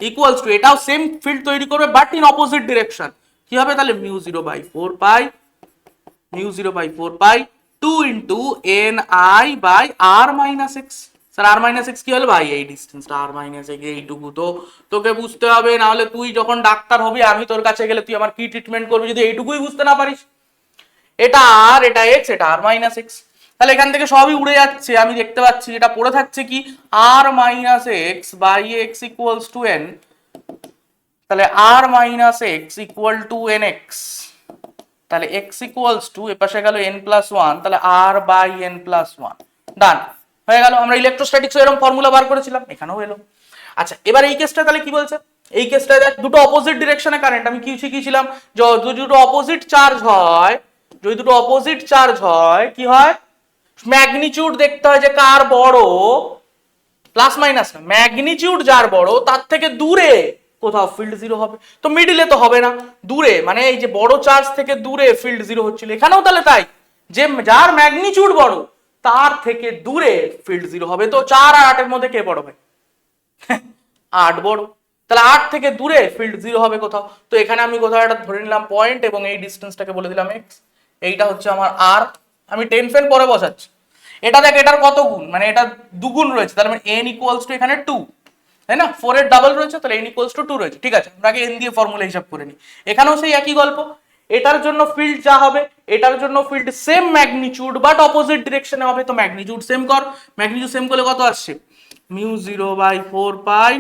ইকুয়ালস টু এটাও সেম ফিল্ড তৈরি করবে বাট ইন অপোজিট ডিরেকশন। কি হবে তাহলে mu 0/4 pi 2 into N I by R minus X. Sir R minus X কি হলো ভাই? এই ডিস্টেন্সটা আর মাইনাস এক্স, এইটুকু তো তোকে বুঝতে হবে, না হলে তুই যখন ডাক্তার হবি আমি তোর কাছে গেলে তুই আমার কি ট্রিটমেন্ট করবি যদি এইটুকুই বুঝতে না পারিস। এটা আর, এটা এক্স, এটা আর মাইনাস এক্স, তাহলে এখান থেকে সবই উড়ে যাচ্ছে, আমি দেখতে পাচ্ছি এটা পড়ে থাকছে কি R minus x by x equals to N, তাহলে R minus x equal to N x, তাহলে এক্স ইকুয়ালস টু এপাশে গেল এন প্লাস ওয়ান, তাহলে R by N plus one. Done হয়ে গেল। আমরা ইলেকট্রোস্ট্যাটিক্স এরকম ফর্মুলা বার করেছিলাম, এখানেও এলো। আচ্ছা এবার এই কেসটা তাহলে কি বলছে? এই কেসটা দেখ দুটো অপোজিট ডিরেকশনে কারেন্ট, আমি কি শিখিয়েছিলাম যদি দুটো অপোজিট চার্জ হয়, যদি দুটো অপোজিট চার্জ হয় কি হয়, ম্যাগনিটিউড দেখতে হয় যে কার বড়, প্লাস মাইনাস না, ম্যাগনিটিউড যার বড় তার থেকে দূরে কোথাও ফিল্ড জিরো হবে। তো মিডিলে তো হবে না, দূরে, মানে এই যে বড় চার্জ থেকে দূরে ফিল্ড জিরো হচ্ছিল, এখানেও তাহলে তাই, যে যার ম্যাগনিটিউড বড় তার থেকে দূরে ফিল্ড জিরো হবে। তো 4 আর 8 এর মধ্যে কে বড় ভাই? 8 বড়, তাহলে 8 থেকে দূরে ফিল্ড জিরো হবে কোথাও। তো এখানে আমি কোথাও একটা ধরে নিলাম পয়েন্ট এবং এই ডিস্টেন্সটাকে বলে দিলাম এক্স, এইটা হচ্ছে আমার আর, আমি 10 ফেন পরে বসাচ্ছি। এটা দেখ এটার কত গুণ, মানে এটা দুগুণ রয়েছে, তার মানে n ইকুয়ালস টু এখানে 2, তাই না? 4 এর ডাবল রয়েছে, তাহলে n ইকুয়ালস টু 2 রয়েছে। ঠিক আছে, আমরা আগে n দিয়ে ফর্মুলা হিসাব করে নিই। এখানেও সেই একই গল্প, এটার জন্য ফিল্ড যা হবে এটার জন্য field same magnitude but opposite ডিরেকশনে হবে। তো ম্যাগনিটিউড সেম কর, ম্যাগনিটিউড সেম করলে কত আসছে? Mu 0/4 pi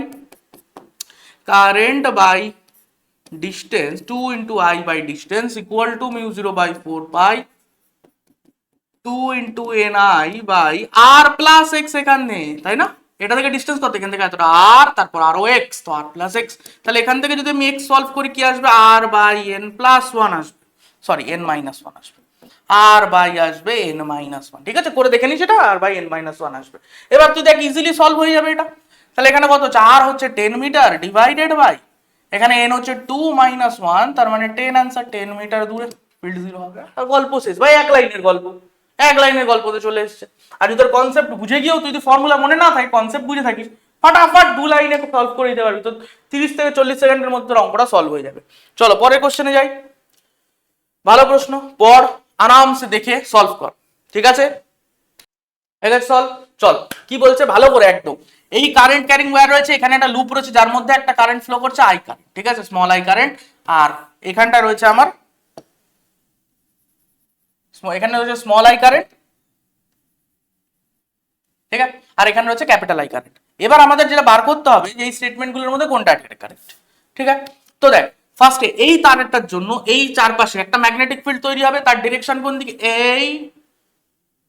current by distance 2 into I by distance equal to mu 0/4 pi 2 into N I by R plus x এখানে, তাই না? এটা থেকে ডিস্টেন্স কত? এখান থেকে এতটা আর, তারপর আরো এক্স, তো আর প্লাস এক্স। তাহলে এখান থেকে যদি আমি এক্স সলভ করি কি আসবে? আর বাই এন প্লাস ওয়ান আসবে, সরি এন মাইনাস ওয়ান আসবে, আর বাই আসবে এন মাইনাস ওয়ান। ঠিক আছে, করে দেখে নি সেটা, আর বাই এন মাইনাস ওয়ান আসবে। এবার তুই দেখ ইজিলি সলভ হয়ে যাবে এটা। তাহলে এখানে কত? 4 হচ্ছে 10 মিটার ডিভাইডেড বাই, এখানে এন হচ্ছে 2 মাইনাস 1, তার মানে 10 আনসার, 10 মিটার দূরে ফিল্ড জিরো হবে। আর গল্প শেষ ভাই, এক লাইনের গল্প, এক লাইনের গল্পতে চলে এসছে। আর যদি তোর কনসেপ্ট বুঝে গিয়েও তুই যদি ফর্মুলা মনে না থাকে, কনসেপ্ট বুঝে থাকিস, ফাটাফাট 2 লাইনে সলভ করে দিতে পারবি, তো 30 থেকে 40 সেকেন্ডের মধ্যে তোর অঙ্কটা সলভ হয়ে যাবে। চলো পরের কোশ্চেনে যাই। ভালো প্রশ্ন, পড় আরামসে দেখে সলভ কর, ঠিক আছে? সলভ, চল কি বলছে ভালো করে একদম। এই কারেন্ট ক্যারিং ওয়্যার রয়েছে, এখানে একটা লুপ রয়েছে যার মধ্যে একটা কারেন্ট ফ্লো করছে আই কারেন্ট, ঠিক আছে, স্মল আই কারেন্ট। আর এখানটা রয়েছে আমার, এখানে রয়েছে স্মল আই কারেন্ট, ঠিক আছে, আর এখানে রয়েছে ক্যাপিটাল আই কারেন্ট। এবার আমাদের যেটা বার করতে হবে যে এই স্টেটমেন্টগুলোর মধ্যে কোনটা কারেন্ট, ঠিক আছে? তো দেখ ফার্স্টে এই তারেরটার জন্য এই চারপাশে একটা ম্যাগনেটিক ফিল্ড তৈরি হবে, তার ডিরেকশন কোন দিকে? এই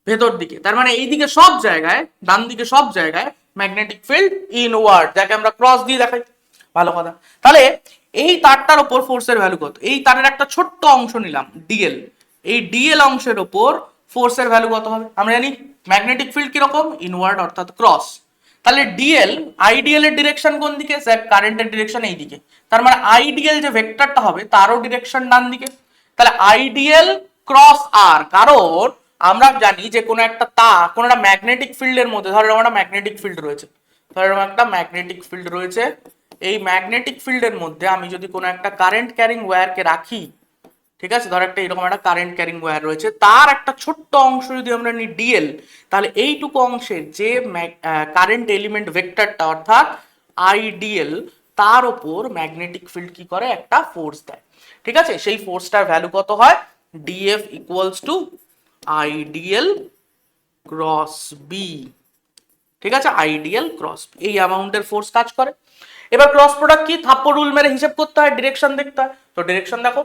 ভেতর দিকে, তার মানে এই দিকে সব জায়গায়, ডান দিকে সব জায়গায় ম্যাগনেটিক ফিল্ড ইনওয়ার্ড, যাকে আমরা ক্রস দিয়ে দেখাই। ভালো কথা। তাহলে এই তারটার উপর ফোর্সের ভ্যালু কত? এই তারের একটা ছোট্ট অংশ নিলাম ডিএল, এই ডিএল অংশের উপর ফোর্সের ভ্যালু কত হবে? আমরা জানি ম্যাগনেটিক ফিল্ড কিরকম, ইনওয়ার্ড অর্থাৎ ক্রস। তাহলে ডিএল, আইডিএল এর ডিরেকশন কোন দিকে? স্যার কারেন্টের ডিরেকশন এই দিকে, তার মানে আইডিএল যে ভেক্টরটা হবে তারও ডিরেকশন ডান দিকে। তাহলে আইডিএল ক্রস আর, কারণ আমরা জানি যে কোনো একটা কোনো একটা ম্যাগনেটিক ফিল্ডের মধ্যে, ধরো একটা ম্যাগনেটিক ফিল্ড রয়েছে, ধরো একটা ম্যাগনেটিক ফিল্ড রয়েছে, এই ম্যাগনেটিক ফিল্ডের মধ্যে আমি যদি কোনো একটা কারেন্ট ক্যারিং ওয়্যারকে রাখি, ঠিক আছে, ধর একটা এরকম একটা কারেন্ট ক্যারিং ওয়্যার রয়েছে, তার একটা ছোট্ট অংশ যদি আমরা নিই ডিএল, তাহলে এইটুকু অংশের যে কারেন্ট এলিমেন্ট ভেক্টরটা অর্থাৎ আইডিএল, তার উপর ম্যাগনেটিক ফিল্ড কি করে? একটা ফোর্স দেয়, ঠিক আছে? সেই ফোর্সটার ভ্যালু কত হয়? DF equals to IDL cross B, ঠিক আছে, আইডিএল ক্রস বি, এই অ্যামাউন্টের ফোর্স কাজ করে। এবার ক্রস প্রোডাক্ট কি? থাপ্পড় রুল মেরে হিসাব করতে হয়, ডিরেকশন দেখতে হয়। তো ডিরেকশন দেখো,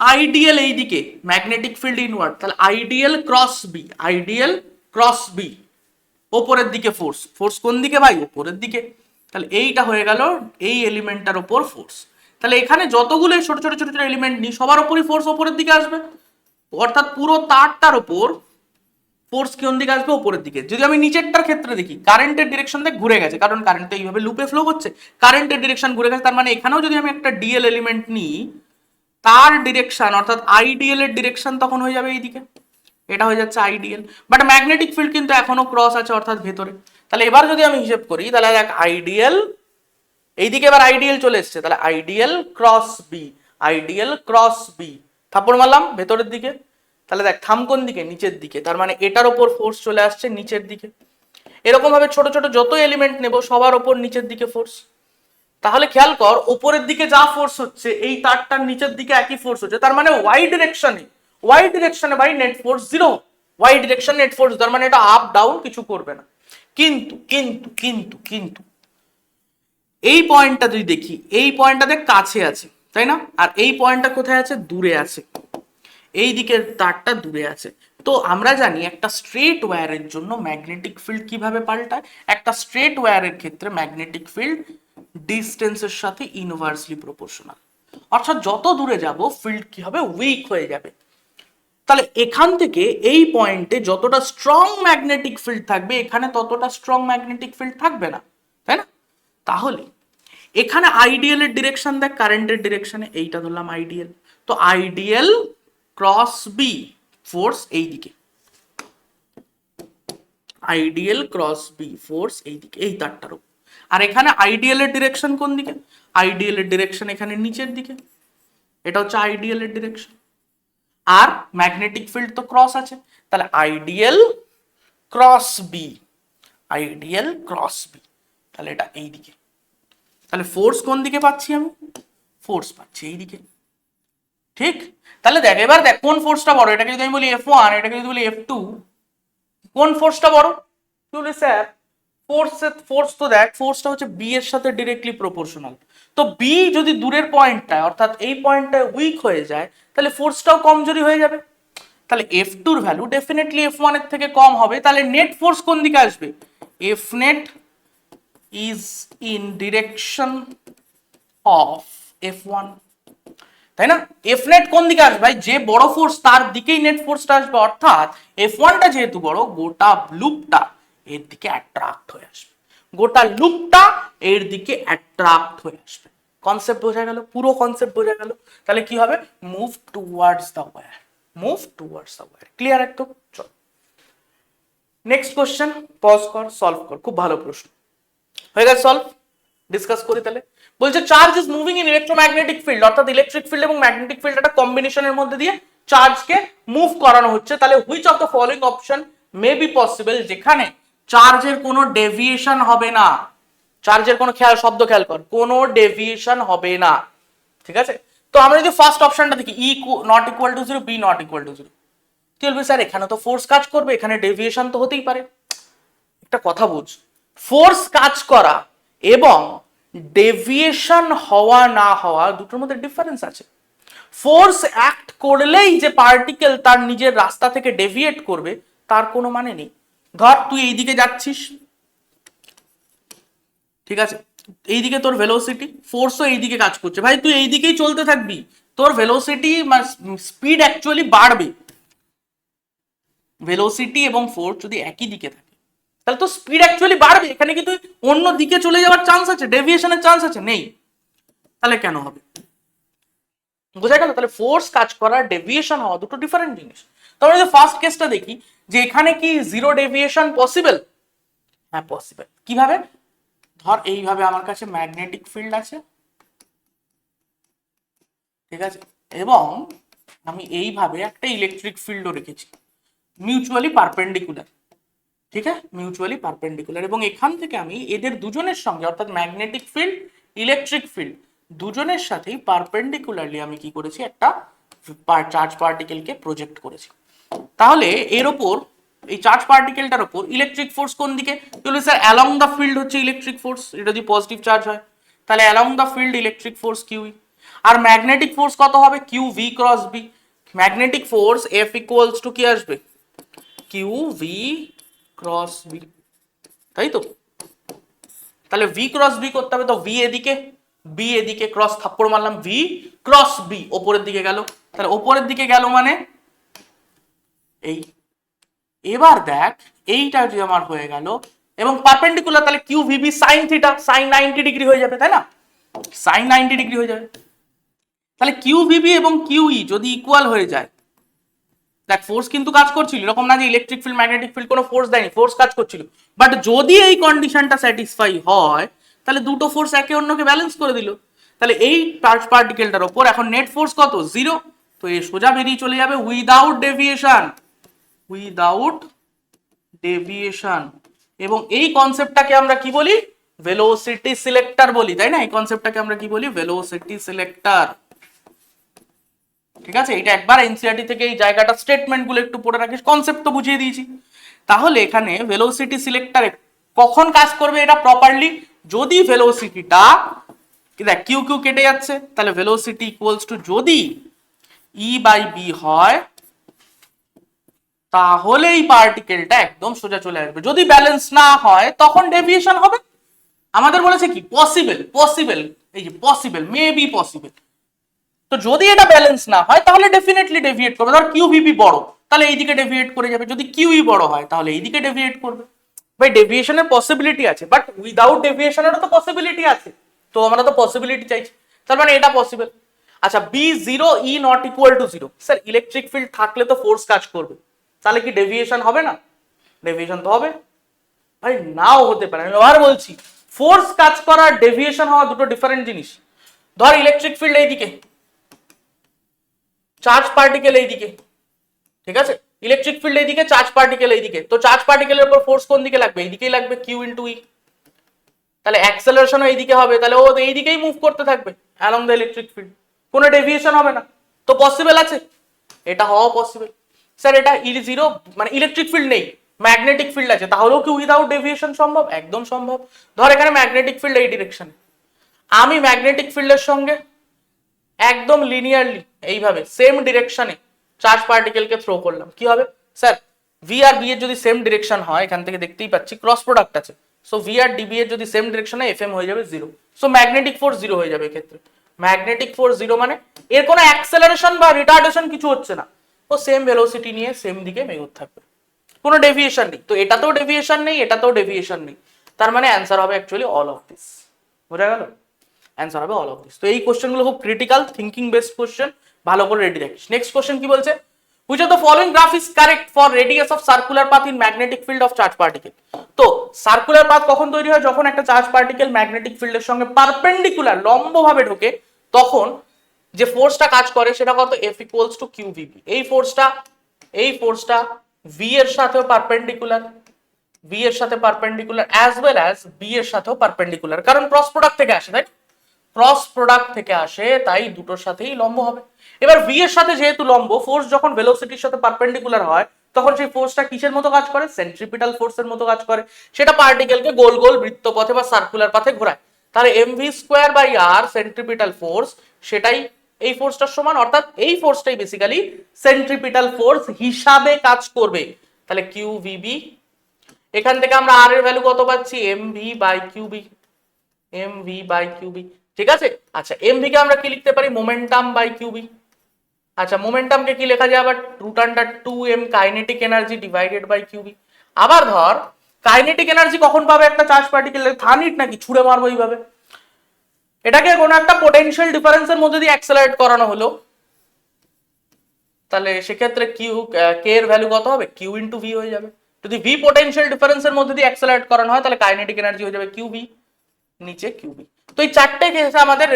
আইডিএল এইদিকে, ম্যাগনেটিক ফিল্ড ইনওয়ার্ড, তাহলে IDL cross B, IDL cross B, ওপরের দিকে ফোর্স, ফোর্স কোন দিকে ভাই? ওপরের দিকে। তাহলে এইটা হয়ে গেল এই এলিমেন্টটার উপর ফোর্স। তাহলে এখানে যতগুলো ছোট ছোট ছোট ছোট এলিমেন্ট নিই সবার উপরই ফোর্স ওপরের দিকে আসবে, অর্থাৎ পুরো তারটার উপর ফোর্স কোন দিকে আসবে? ওপরের দিকে। যদি আমি নিচেরটার ক্ষেত্রে দেখি, কারেন্টের ডিরেকশন দেখ ঘুরে গেছে, কারণ কারেন্ট তো এইভাবে লুপে ফ্লো করছে, কারেন্টের ডিরেকশন ঘুরে গেছে, তার মানে এখানেও যদি আমি একটা ডিএল এলিমেন্ট নিই, তার ডিরেকশন অর্থাৎ আইডিএল এর ডিরেকশন তখন হয়ে যাবে এইদিকে, এটা হয়ে যাচ্ছে আইডিএল। বাট ম্যাগনেটিক ফিল্ড কিন্তু এখনো ক্রস আছে অর্থাৎ ভেতরে। তাহলে এবার যদি আমি হিসেব করি, তাহলে দেখ আইডিএল এইদিকে এবার আইডিয়াল চলে এসছে, তাহলে ideal cross B, ideal cross B, থাপ্পড় মারলাম ভেতরের দিকে। তাহলে দেখ থাম কোন দিকে, নিচের দিকে, তার মানে এটার ওপর ফোর্স চলে আসছে নিচের দিকে। এরকম ভাবে ছোট ছোট যত এলিমেন্ট নেব সবার ওপর নিচের দিকে ফোর্স। তাহলে খেয়াল কর ওপরের দিকে যা ফোর্স হচ্ছে এই তারটার নিচের দিকে একই ফোর্স হচ্ছে, তার মানে ওয়াই ডিরেকশনে ভাই net force zero, Y direction net force, তার মানে এটা আপ ডাউন কিছু করবে না। কিন্তু কিন্তু কিন্তু কিন্তু এই পয়েন্টটা যদি দেখি, এই পয়েন্টটা দেখ কাছে আছে তাই না, আর এই পয়েন্টটা কোথায় আছে, দূরে আছে, এই দিকের তারটা দূরে আছে। তো আমরা জানি একটা স্ট্রেট ওয়্যারের জন্য ম্যাগনেটিক ফিল্ড কিভাবে পাল্টায়, একটা স্ট্রেট ওয়্যারের ক্ষেত্রে ম্যাগনেটিক ফিল্ড ডিস্টেন্সের সাথে ইনভার্সলি প্রপোর্শনাল, অর্থাৎ যত দূরে যাব ফিল্ড কি হবে, উইক হয়ে যাবে। তাহলে এখান থেকে এই পয়েন্টে যতটা স্ট্রং ম্যাগনেটিক ফিল্ড থাকবে এখানে ততটা স্ট্রং ম্যাগনেটিক ফিল্ড থাকবে না, তাই না? তাহলে এখানে আইডিয়ালের ডিরেকশন দেখ, কারেন্টের ডিরেকশনে এইটা ধরলাম আইডিয়াল, তো আইডিয়াল ক্রস বি ফোর্স এই দিকে, আইডিয়াল ক্রস বি ফোর্স এই দিকে এই তারটার উপর। আর এখানে আইডিয়ালের ডিরেকশন কোন দিকে, আইডিয়ালের ডিরেকশন এখানে নিচের দিকে, এটা হচ্ছে আইডিয়ালের ডিরেকশন। আর ম্যাগনেটিক ফিল্ড তো ক্রস আছে, তাহলে ideal cross B, ideal cross B, তাহলে এটা এই দিকে। তাহলে ফোর্স কোন দিকে পাচ্ছি আমি, ফোর্স পাচ্ছি এই দিকে, ঠিক? তাহলে দেখ এবার দেখ কোন ফোর্সটা বড়, এটাকে যদি আমি বলি F1, এটাকে যদি বলি F2, কোন ফোর্সটা বড়? তুই বলি স্যার ফোর্স তো দেখ ফোর্সটা হচ্ছে বি এর সাথে ডিরেক্টলি প্রপোর্শনাল, তো বি যদি দূরের পয়েন্টটায় অর্থাৎ এই পয়েন্টটায় উইক হয়ে যায় তাহলে ফোর্সটাও কমজোরি হয়ে যাবে, তাহলে F2 এর ভ্যালু ডেফিনেটলি F1 এর থেকে কম হবে, তাহলে নেট ফোর্স কোন দিকে আসবে, F net is in direction of F1, তাই না? এফ নেট কোন দিকে আসবে ভাই, যে বড় ফোর্স তার দিকেই নেট ফোর্সটা আসবে, অর্থাৎ F1 টা যেহেতু বড় গোটা লুপটা এর দিকে অ্যাট্রাক্ট হয়ে আসবে, গোটা লুপটা এর দিকে অ্যাট্রাক্ট হয়ে আসবে। কনসেপ্ট বোঝা গেল, পুরো কনসেপ্ট বোঝা গেল। তাহলে কি হবে, move towards the wire, move towards the wire, clear একদম? চল নেক্সট কোশ্চেন, পজ কর, সলভ কর, খুব ভালো প্রশ্ন হয়ে গেছে, সলভ ডিসকাস করি। তাহলে বলছে charge is moving in electromagnetic field, অর্থাৎ ইলেকট্রিক ফিল্ড এবং ম্যাগনেটিক ফিল্ড একটা কম্বিনেশনের মধ্যে দিয়ে চার্জকে মুভ করানো হচ্ছে। তাহলে which of the following option may be possible, যেখানে চার্জের কোনো ডেভিয়েশন হবে না, চার্জের কোনো শব্দ খেয়াল কর, কোনো ডেভিয়েশন হবে না, ঠিক আছে? তো আমরা যদি ফার্স্ট অপশনটা দেখি, E not equal to zero, B not equal to zero, তুই বলবি স্যার এখানে তো ফোর্স কাজ করবে, এখানে ডেভিয়েশন তো হতেই পারে। একটা কথা বুঝ, ফোর্স কাজ করা এবং ডেভিয়েশন হওয়া না হওয়া দুটোর মধ্যে ডিফারেন্স আছে। ফোর্স অ্যাক্ট করলেই যে পার্টিকেল তার নিজের রাস্তা থেকে ডেভিয়েট করবে তার কোনো মানে নেই। ধর তুই এইদিকে যাচ্ছিস, ঠিক আছে, এইদিকে তোর ভেলোসিটি, ফোর্সও এইদিকে কাজ করছে, ভাই তুই এইদিকেই চলতে থাকবি, তোর ভেলোসিটি স্পিড অ্যাকচুয়ালি বাড়বে। ভেলোসিটি এবং ফোর্স যদি একই দিকে থাকে তাহলে তো স্পিড অ্যাকচুয়ালি বাড়বে, এখানে কি তুই অন্য দিকে চলে যাওয়ার চান্স আছে, ডেভিয়েশনের চান্স আছে? নেই। তাহলে কেন হবে, বোঝা গেল? তাহলে ফোর্স কাজ করা, ডেভিয়েশন হওয়া দুটো ডিফারেন্ট জিনিস। তাহলে যে ফার্স্ট কেসটা দেখি যে এখানে কি জিরো ডেভিয়েশন পসিবল? হ্যাঁ পসিবল। কিভাবে? ধর এইভাবে আমার কাছে ম্যাগনেটিক ফিল্ড আছে, ঠিক আছে, এবং আমি এইভাবে একটা ইলেকট্রিক ফিল্ডও রেখেছি, মিউচুয়ালি পারপেন্ডিকুলার, ঠিক আছে, মিউচুয়ালি পারপেন্ডিকুলার, এবং এখান থেকে আমি এদের দুজনের সঙ্গে অর্থাৎ ম্যাগনেটিক ফিল্ড, ইলেকট্রিক ফিল্ড দুজনের সাথেই পারপেন্ডিকুলারলি আমি কি করেছি, একটা চার্জ পার্টিকেলকে প্রজেক্ট করেছি। তাহলে এর ওপর এই চার্জ পার্টিকেলটার ওপর ইলেকট্রিক ফোর্স কোন দিকে? তাহলে স্যার অ্যালং দ্য ফিল্ড হচ্ছে ইলেকট্রিক ফোর্স, এটা যদি পজিটিভ চার্জ হয় তাহলে along the field electric force QE, আর ম্যাগনেটিক ফোর্স কত হবে, Q V cross B. Magnetic force F equals to কি আসবে, কিউ ভি ক্রস বি, তাই তো? তাহলে ভি ক্রস বি করতে হবে, তো ভি এদিকে বি এদিকে, ক্রস থাপ্পড় মারলাম, ভি ক্রস বি ওপরের দিকে গেল, তাহলে ওপরের দিকে গেল মানে এই। এবার দেখ এইটা যদি আমার হয়ে গেল এবং পারপেন্ডিকুলার, তাহলে Q VB sine theta, sine 90 degree হয়ে যাবে, তাই না? সাইন 90 ডিগ্রি হয়ে যাবে। তাহলে কিউ ভিবি এবং কিউই যদি ইকুয়াল হয়ে যায়, দেখ ফোর্স কিন্তু কাজ করছিল, এরকম না যে ইলেকট্রিক ফিল্ড ম্যাগনেটিক ফিল্ড কোনো ফোর্স দেয়নি, ফোর্স কাজ করছিল, বাট যদি এই কন্ডিশনটা স্যাটিসফাই হয় তাহলে দুটো ফোর্স একে অন্যকে ব্যালেন্স করে দিল। তাহলে এই পার্টিকেলটার ওপর এখন নেট ফোর্স কত? 0। তো এই সোজা বেরিয়ে চলে যাবে উইদাউট ডেভিয়েশন, উইদাউট ডেভিয়েশন। এবং এই কনসেপ্টটাকে আমরা কি বলি? ভেলোসিটি সিলেক্টর বলি, তাই না? এই কনসেপ্টটাকে আমরা কি বলি? Velocity selector. ঠিক আছে, এটা একবার এনসিইআরটি থেকে এই জায়গাটা স্টেটমেন্ট গুলো একটু পড়ে রাখিস, কনসেপ্ট তো বুঝিয়ে দিয়েছি। তাহলে এখানে ভেলোসিটি সিলেক্টর কখন কাজ করবে এটা প্রপারলি? যদি ভেলোসিটিটা দেখ কিউ কিউ কেটে যাচ্ছে, তাহলে ভেলোসিটি ইকুয়ালস টু যদি ই বাই বি হয়, তাহলে এই পার্টিকেলটা একদম সোজা চলে আসবে। যদি ব্যালেন্স না হয় তখন ডেভিয়েশন হবে। আমাদের বলেছে কি? পসিবল, পসিবল, এই যে পসিবল, মে বি পসিবল। তো যদি এটা ব্যালেন্স না হয় তাহলে ডেফিনেটলি ডেভিয়েট করবে। ধর কিউ ভিবি বড়, তাহলে এইদিকে ডেভিয়েট করে যাবে। যদি কিউই বড় হয় তাহলে এইদিকে ডেভিয়েট করবে। ভাই ডেভিয়েশনের পসিবিলিটি আছে, বাট উইদাউট ডেভিয়েশনেরও তো পসিবিলিটি আছে। তো আমরা তো পসিবিলিটি চাইছি, তার মানে এটা পসিবল। আচ্ছা, B zero E not equal to zero. Sir electric field থাকলে তো ফোর্স কাজ করবে, তাহলে কি ডেভিয়েশন হবে না? ডেভিয়েশন তো হবে। ভাই নাও হতে পারে, আমি আবার বলছি, ফোর্স কাজ করা আর ডেভিয়েশন হওয়া দুটো ডিফারেন্ট জিনিস। ধর ইলেকট্রিক ফিল্ড এইদিকে, চার্জ পার্টিকেল এইদিকে, ঠিক আছে? ইলেকট্রিক ফিল্ড এইদিকে, চার্জ পার্টিকেল এইদিকে। তো চার্জ পার্টিকেলের উপর ফোর্স কোন দিকে লাগবে? এইদিকেই লাগবে, কিউ ইনটু ই। তাহলে অ্যাক্সেলারেশনও এইদিকে হবে, তাহলে ও এইদিকেই মুভ করতে থাকবে অ্যালং দ্য ইলেকট্রিক ফিল্ড, কোনো ডেভিয়েশন হবে না। তো পসিবল আছে, এটা হওয়া পসিবল। স্যার এটা ই জিরো মানে ইলেকট্রিক ফিল্ড নেই, ম্যাগনেটিক ফিল্ড আছে, তাহলেও কি উইদাউট ডেভিয়েশন সম্ভব? একদম সম্ভব। ধর এখানে ম্যাগনেটিক ফিল্ড এই ডিরেকশনে, আমি ম্যাগনেটিক ফিল্ডের সঙ্গে একদম লিনিয়ারলি এইভাবে সেম ডিরেকশনে চার্জ পার্টিকেলকে থ্রো করলাম, কি হবে? স্যার ভি আর বি এর যদি সেম ডিরেকশন হয়, এখান থেকে দেখতেই পাচ্ছি ক্রস প্রোডাক্ট আছে, সো ভি আর ডিবি এর যদি সেম ডিরেকশনে এফ এম হয়ে যাবে 0। সো ম্যাগনেটিক ফোর্স 0 হয়ে যাবে এক্ষেত্রে। ম্যাগনেটিক ফোর্স 0 মানে এর কোনো অ্যাক্সেলারেশন বা রিটার্ডেশন কিছু হচ্ছে না, ও সেম ভেলোসিটি নিয়ে সেম দিকে এগোতে থাকবে, কোনো ডেভিয়েশন নেই। তো এটাতেও ডেভিয়েশন নেই, এটাতেও ডেভিয়েশন নেই, তার মানে অ্যান্সার হবে অ্যাকচুয়ালি অল অফ দিস। বোঝা গেল? অ্যান্সার হবে অল অফ দিস। তো এই কোশ্চেনগুলো খুব ক্রিটিক্যাল, থিঙ্কিং বেসড কোশ্চেন, ভালো করে রেডি রাখিস। নেক্সট কোশ্চেন কি বলছে? Which of the following graph is correct for radius of circular path in magnetic field of charge particle? তো সার্কুলার পাথ কখন তৈরি হয়? যখন একটা চার্জ পার্টিকেল ম্যাগনেটিক ফিল্ডের সঙ্গে পারপেন্ডিকুলার লম্বভাবে ঢোকে, তখন যে ফোর্সটা কাজ করে সেটা কত? F equals to QVB। এই ফোর্সটা V এর সাথেও পারপেন্ডিকুলার, V এর সাথে perpendicular as well as B এর সাথেও পারপেন্ডিকুলার, কারণ ক্রস প্রোডাক্ট থেকে আসে, তাই ক্রস প্রোডাক্ট থেকে আসে, তাই দুটোর সাথেই লম্ব হবে। এবার ভি এর সাথে যেহেতু লম্ব, ফোর্স যখন ভেলোসিটির সাথে পারপেন্ডিকুলার হয়, তখন সেই ফোর্সটা কিসের মতো কাজ করে? সেন্ট্রিপিটাল ফোর্সের মতো কাজ করে। সেটা পার্টিকেলকে গোল গোল বৃত্ত পথে বা সার্কুলার পাথে ঘোরায়। তাহলে MV square by R centripetal force, সেটাই এই ফোর্সটার সমান, অর্থাৎ এই ফোর্সটাই বেসিক্যালি সেন্ট্রিপিটাল ফোর্স হিসাবে কাজ করবে। তাহলে কিউ ভিবি, এখান থেকে আমরা আর এর ভ্যালু কত পাচ্ছি? MV by QB, MV by QB, ঠিক আছে? আচ্ছা এমভি কে আমরা কি লিখতে পারি? Momentum by QB. আচ্ছা মোমেন্টামকে কি লেখা যায় আবার? Root under 2m kinetic energy divided by QB. আবার ধর কাইনেটিক এনার্জি কখন পাবে একটা চার্জ পার্টিকেল? থানিট নাকি ছুড়ে মারবো এইভাবে? এটাকে কোনো একটা পোটেনশিয়াল ডিফারেন্সের মধ্যে দিয়ে অ্যাক্সেলারেট করানো হলো, তাহলে সেক্ষেত্রে কিউ কে এর ভ্যালু কত হবে? কিউ ইন্টু ভি হয়ে যাবে। যদি ভি পোটেনশিয়াল ডিফারেন্সের মধ্যে দিয়ে অ্যাক্সেলারেট করানো হয়, তাহলে কাইনেটিক এনার্জি হয়ে যাবে কিউ ভি, নিচে কিউবি। তো এই চারটে কেসে আমাদের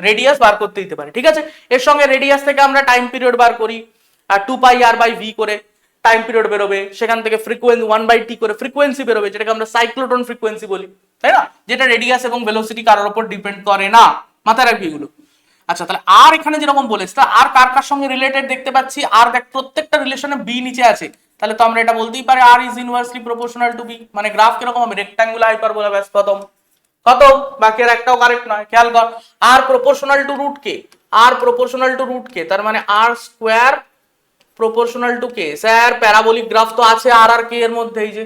রেডিয়াস বার করতে দিতে পারে, ঠিক আছে? এর সঙ্গে রেডিয়াস থেকে আমরা টাইম পিরিয়ড বার করি, আর 2πr/v করে টাইম পিরিয়ড বেরোবে, সেখান থেকে ফ্রিকোয়েন্সি 1/t করে ফ্রিকোয়েন্সি বেরোবে, যেটাকে আমরা সাইক্লোট্রন ফ্রিকোয়েন্সি বলি, তাই না? যেটা রেডিয়াস এবং ভেলোসিটি কারোর উপর ডিপেন্ড করে না, মাথায় রাখবি এগুলো। আচ্ছা তাহলে আর এখানে যেরকম বলেছে, তা আর কার কার সঙ্গে রিলেটেড দেখতে পাচ্ছি? আর দেখ প্রত্যেকটা রিলেশনে বি নিচে আছে, তাহলে তো আমরা এটা বলতেই পারি R is inversely proportional to B. মানে গ্রাফ কিরকম হবে? রেক্ট্যাঙ্গুলার হাইপারবোলা, ব্যাস খতম। বাকি আর একটাও কারেক্ট নয়, খেয়াল কর। R proportional to root K, R proportional to root K, তার মানে R square proportional to K. Sir parabolic graph তো আছে আর আর কে এর মধ্যে, এই যে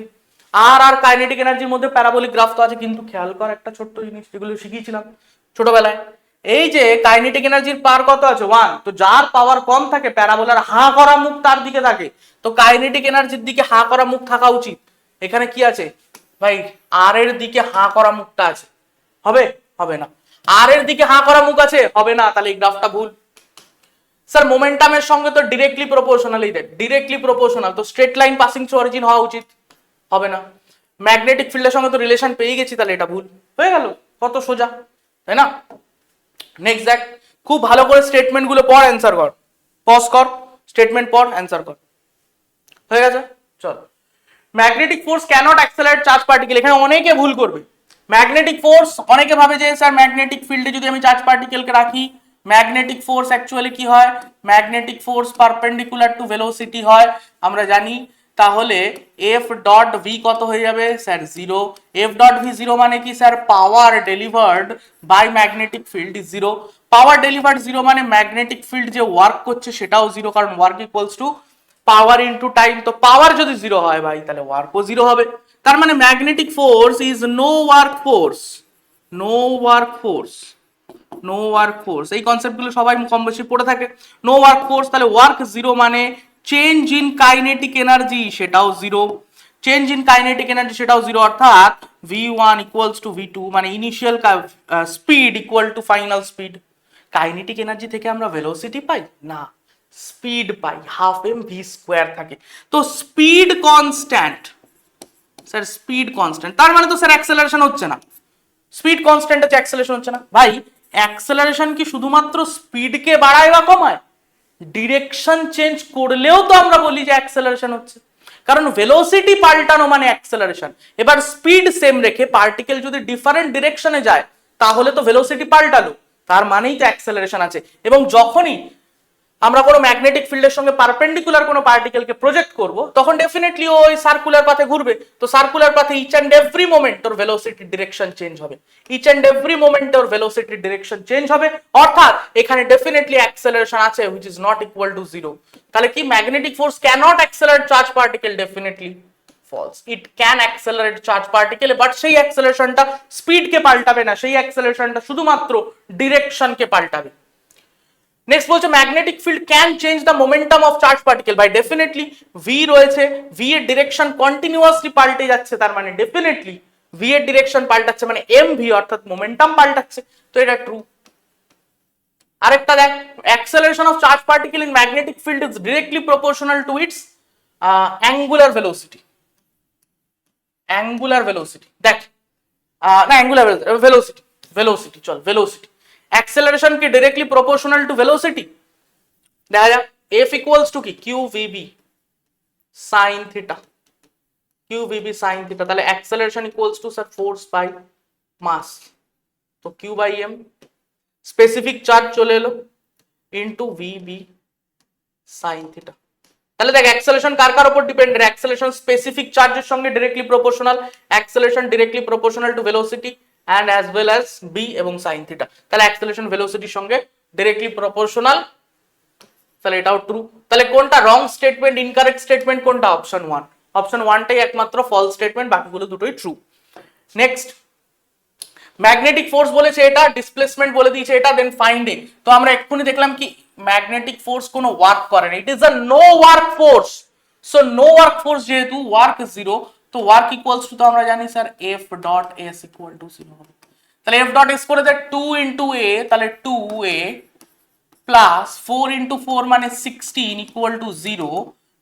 আর কাইনেটিক এনার্জির মধ্যে প্যারাবোলিক গ্রাফ তো আছে, কিন্তু খেয়াল কর একটা ছোট্ট জিনিস, যেগুলো শিখিয়েছিলাম ছোটবেলায়, এই যে কাইনেটিক এনার্জির পাওয়ার কত আছে? 1। তো যার পাওয়ার কম থাকে, প্যারাবোলার হা করা মুখ তার দিকে থাকে, তো কাইনেটিক এনার্জির দিকে হা করা মুখ থাকা উচিত। এখানে কি আছে ভাই? আর এর দিকে হা করা মুখটা আছে, হবে? হবে না। আর এর দিকে হা করা মুখ আছে, হবে না, তাহলে এই গ্রাফটা ভুল। স্যার মোমেন্টামের সঙ্গে তো ডিরেক্টলি প্রপোর্শনাল, এই দেখ ডিরেক্টলি প্রপোর্শনাল, তো straight line passing through origin হওয়া উচিত, হবে না। ম্যাগনেটিক ফিল্ডের সঙ্গে তো রিলেশন পেয়ে গেছি, তাহলে এটা ভুল হয়ে গেল, কত সোজা, তাই না? নেক্সট দেখ, খুব ভালো করে স্টেটমেন্ট গুলো পড়, অ্যান্সার কর, পজ কর, স্টেটমেন্ট পড়, অ্যান্সার কর, হয়ে গেছে? চল, magnetic force cannot accelerate charge particle, এখানে অনেকে ভুল করবে। ম্যাগনেটিক ফোর্স, অনেকে ভাবে যে স্যার ম্যাগনেটিক ফিল্ডে যদি আমি চার্জ পার্টিকেলকে রাখি, ম্যাগনেটিক ফোর্স অ্যাকচুয়ালি কি হয়, magnetic force perpendicular to velocity হয়, আমরা জানি। তাহলে এফ ডট ভি কত হয়ে যাবে sir, zero. F dot V zero মানে কি sir, power delivered by magnetic field is zero. Power delivered zero মানে ম্যাগনেটিক ফিল্ড যে ওয়ার্ক করছে সেটাও জিরো, কারণ work equals to power into time. তো পাওয়ার যদি জিরো হয় ভাই, তাহলে ওয়ার্কও জিরো হবে। তার মানে magnetic force is no work force, no work force, no work force. এই কনসেপ্টগুলো সবাই কম বেশি পড়ে থাকে। নো ওয়ার্ক ফোর্স, তাহলে ওয়ার্ক জিরো মানে চেঞ্জ ইন কাইনেটিক এনার্জি সেটাও জিরো, চেঞ্জ ইন কাইনেটিক এনার্জি সেটাও জিরো, অর্থাৎ v1 ইকুয়ালস টু v2 মানে initial speed equal to final speed. Kinetic energy থেকে আমরা ভেলোসিটি পাই না, স্পিড পাই, হাফ এম ভি স্কোয়ার থাকে। তো speed constant, sir speed constant, তার মানে তো স্যার অ্যাক্সেলারেশন হচ্ছে না, স্পিড কনস্ট্যান্ট আছে, অ্যাক্সেলারেশন হচ্ছে না। ভাই অ্যাক্সেলারেশন কি শুধুমাত্র স্পিডকে বাড়ায় বা কমায়? ডিরেকশন চেঞ্জ করলেও তো আমরা বলি যে অ্যাক্সেলারেশন হচ্ছে, কারণ ভেলোসিটি পাল্টানো মানে অ্যাক্সেলারেশন। এবার স্পিড সেম রেখে পার্টিকেল যদি ডিফারেন্ট ডিরেকশনে যায় তাহলে তো ভেলোসিটি পাল্টালো, তার মানেই তো অ্যাক্সেলারেশন আছে। এবং যখনই আমরা কোনো ম্যাগনেটিক ফিল্ডের সঙ্গে পারপেন্ডিকুলার কোনো পার্টিকেলকে প্রজেক্ট করব, তখন ডেফিনেটলি ওই সার্কুলার পাথে ঘুরবে। তো সার্কুলার পাথে ইচ অ্যান্ড এভরি মোমেন্ট ওর ভেলোসিটির ডিরেকশন চেঞ্জ হবে, ইচ অ্যান্ড এভরি মোমেন্ট ওর ভেলোসিটির ডিরেকশন চেঞ্জ হবে, অর্থাৎ এখানে ডেফিনেটলি অ্যাক্সেলারেশন আছে which is not equal to zero. তাহলে কি magnetic force cannot accelerate charge particle? Definitely false. It can accelerate charge particle, but সেই অ্যাক্সেলারেশনটা স্পিডকে পাল্টাবে না, সেই অ্যাক্সেলারেশনটা শুধুমাত্র ডিরেকশনকে পাল্টাবে। নেক্সট বলছে magnetic field can change the momentum of charge particle. By definitely v রয়েছে, ভি এর ডিরেকশন কন্টিনিউয়াসলি পাল্টে যাচ্ছে, তার মানে ডেফিনেটলি ভি এর ডিরেকশন পাল্টাচ্ছে মানে এম ভি অর্থাৎ মোমেন্টাম পাল্টাচ্ছে, তো এটা ট্রু। আরেকটা দেখ, acceleration of charge particle in magnetic field is directly proportional to its angular velocity. Angular velocity দেখ, না অ্যাঙ্গুলার ভেলোসিটি, ভেলোসিটি চল, ভেলোসিটি অ্যাক্সেলারেশন কি ডাইরেক্টলি প্রপোর্শনাল টু ভেলোসিটি? দেখা যাক, এফ ইকুয়ালস টু কি q VB sine theta, Q VB sine theta, তাহলে acceleration equals to sir force by mass, তো Q by M, specific charge চলে এলো into VB sine theta. তাহলে দেখ acceleration কার কার উপর ডিপেন্ডেন্ট, অ্যাক্সেলারেশন স্পেসিফিক চার্জের সঙ্গে directly proportional, acceleration directly proportional to velocity and as well as b এবং sin theta. তাহলে অ্যাক্সেলারেশন ভেলোসিটির সঙ্গে ডাইরেক্টলি প্রপোর্শনাল, তাহলে এটাও ট্রু। তাহলে কোনটা রং স্টেটমেন্ট, ইনকারেক্ট স্টেটমেন্ট কোনটা? অপশন 1, অপশন 1টাই একমাত্র ফলস স্টেটমেন্ট, বাকিগুলো দুটোই ট্রু। নেক্সট, ম্যাগনেটিক ফোর্স বলেছে এটা, ডিসপ্লেসমেন্ট বলে দিয়েছে এটা, দেন ফাইন্ডিং। তো আমরা এক্ষুনি দেখলাম কি ম্যাগনেটিক ফোর্স কোনো ওয়ার্ক করে না, it is a no work force. So no work force যেহেতু, ওয়ার্ক জিরো, তো ওয়ার্ক ইকুয়ালস টু তো আমরা জানি sir F dot S equal to zero হবে। তাহলে এফ ডট এস করে দেয় 2 ইন্টু এ, তাহলে 2a প্লাস 4 ইন্টু 4 মানে 16 ইকুয়াল টু জিরো,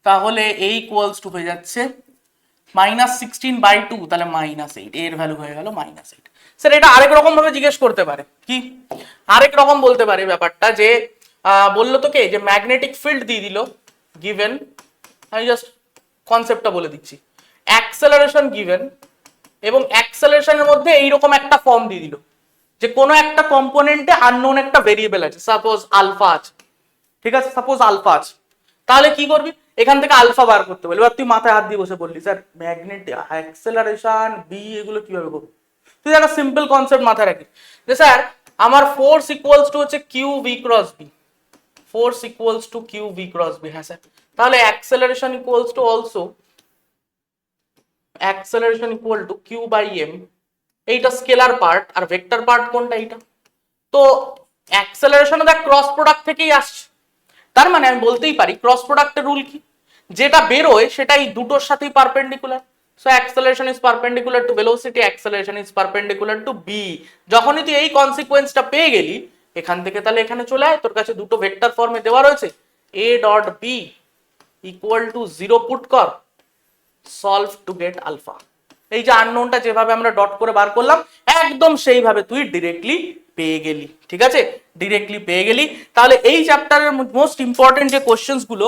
তাহলে এ ইকুয়ালস টু হয়ে যাচ্ছে -16/2, তাহলে -8, এর ভ্যালু হয়ে গেল -8। স্যার এটা আরেক রকম ভাবে জিজ্ঞেস করতে পারে, কি আরেক রকম বলতে পারে ব্যাপারটা, যে বললো তোকে যে ম্যাগনেটিক ফিল্ড দিয়ে দিল গিভেন, আমি জাস্ট কনসেপ্টটা বলে দিচ্ছি, অ্যাক্সেলারেশন গিভেন, এবং অ্যাক্সেলারেশনের মধ্যে এইরকম একটা ফর্ম দিয়ে দিল যে কোনো একটা কম্পোনেন্টে আননোন একটা ভেরিয়েবল আছে, সাপোজ আলফা আছে, ঠিক আছে, সাপোজ আলফা আছে, তাহলে কি করবি, এখান থেকে আলফা বার করতে বলবি। এবার তুই মাথায় হাত দিয়ে বসে বললি স্যার ম্যাগনেটিক অ্যাক্সেলারেশন বি এগুলো কিভাবে করবো? তুই একটা সিম্পল কনসেপ্ট মাথায় রাখিস যে স্যার আমার ফোর্স ইকুয়ালস টু হচ্ছে q V cross B, force equals to q V cross B, হ্যাঁ স্যার, তাহলে acceleration equals to also acceleration equal to q by m, এইটা স্কেলার পার্ট আর ভেক্টর পার্ট কোনটা? এইটা। তো অ্যাক্সেলারেশন দেখ ক্রস প্রোডাক্ট থেকেই আসছে, তার মানে আমি বলতেই পারি ক্রস প্রোডাক্টের রুল কি, যেটা বেরোয় সেটাই দুটোর সাথেই perpendicular. So acceleration is perpendicular to velocity, acceleration is perpendicular to B. যখনই তুই এই কনসিকোয়েন্সটা পেয়ে গেলি এখান থেকে, তাহলে এখানে চলে আয়, তোর কাছে দুটো ভেক্টর ফর্মে দেওয়া রয়েছে, a dot b equal to 0 put কর, সলভ টু গেট আলফা। এই যে আননোনটা যেভাবে আমরা ডট করে বার করলাম একদম সেইভাবে তুই ডিরেক্টলি পেয়ে গেলি, ঠিক আছে, ডিরেক্টলি পেয়ে গেলি। তাহলে এই চ্যাপ্টারের মোস্ট ইম্পর্টেন্ট যে কোশ্চেন্স গুলো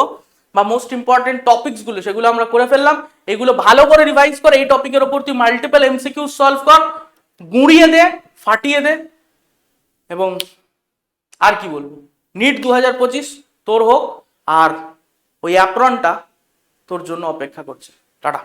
বা মোস্ট ইম্পর্টেন্ট টপিকস গুলো সেগুলো আমরা করে ফেললাম। এগুলো ভালো করে রিভাইজ করে এই টপিকের উপর তুই মাল্টিপল এমসিকিউ সলভ কর, গুঁড়িয়ে দে, ফাটিয়ে দে, এবং আর কি বলবো, নিট 2025 তোর হোক, আর ওই অ্যাপ্রনটা তোর জন্য অপেক্ষা করছে। টাটা।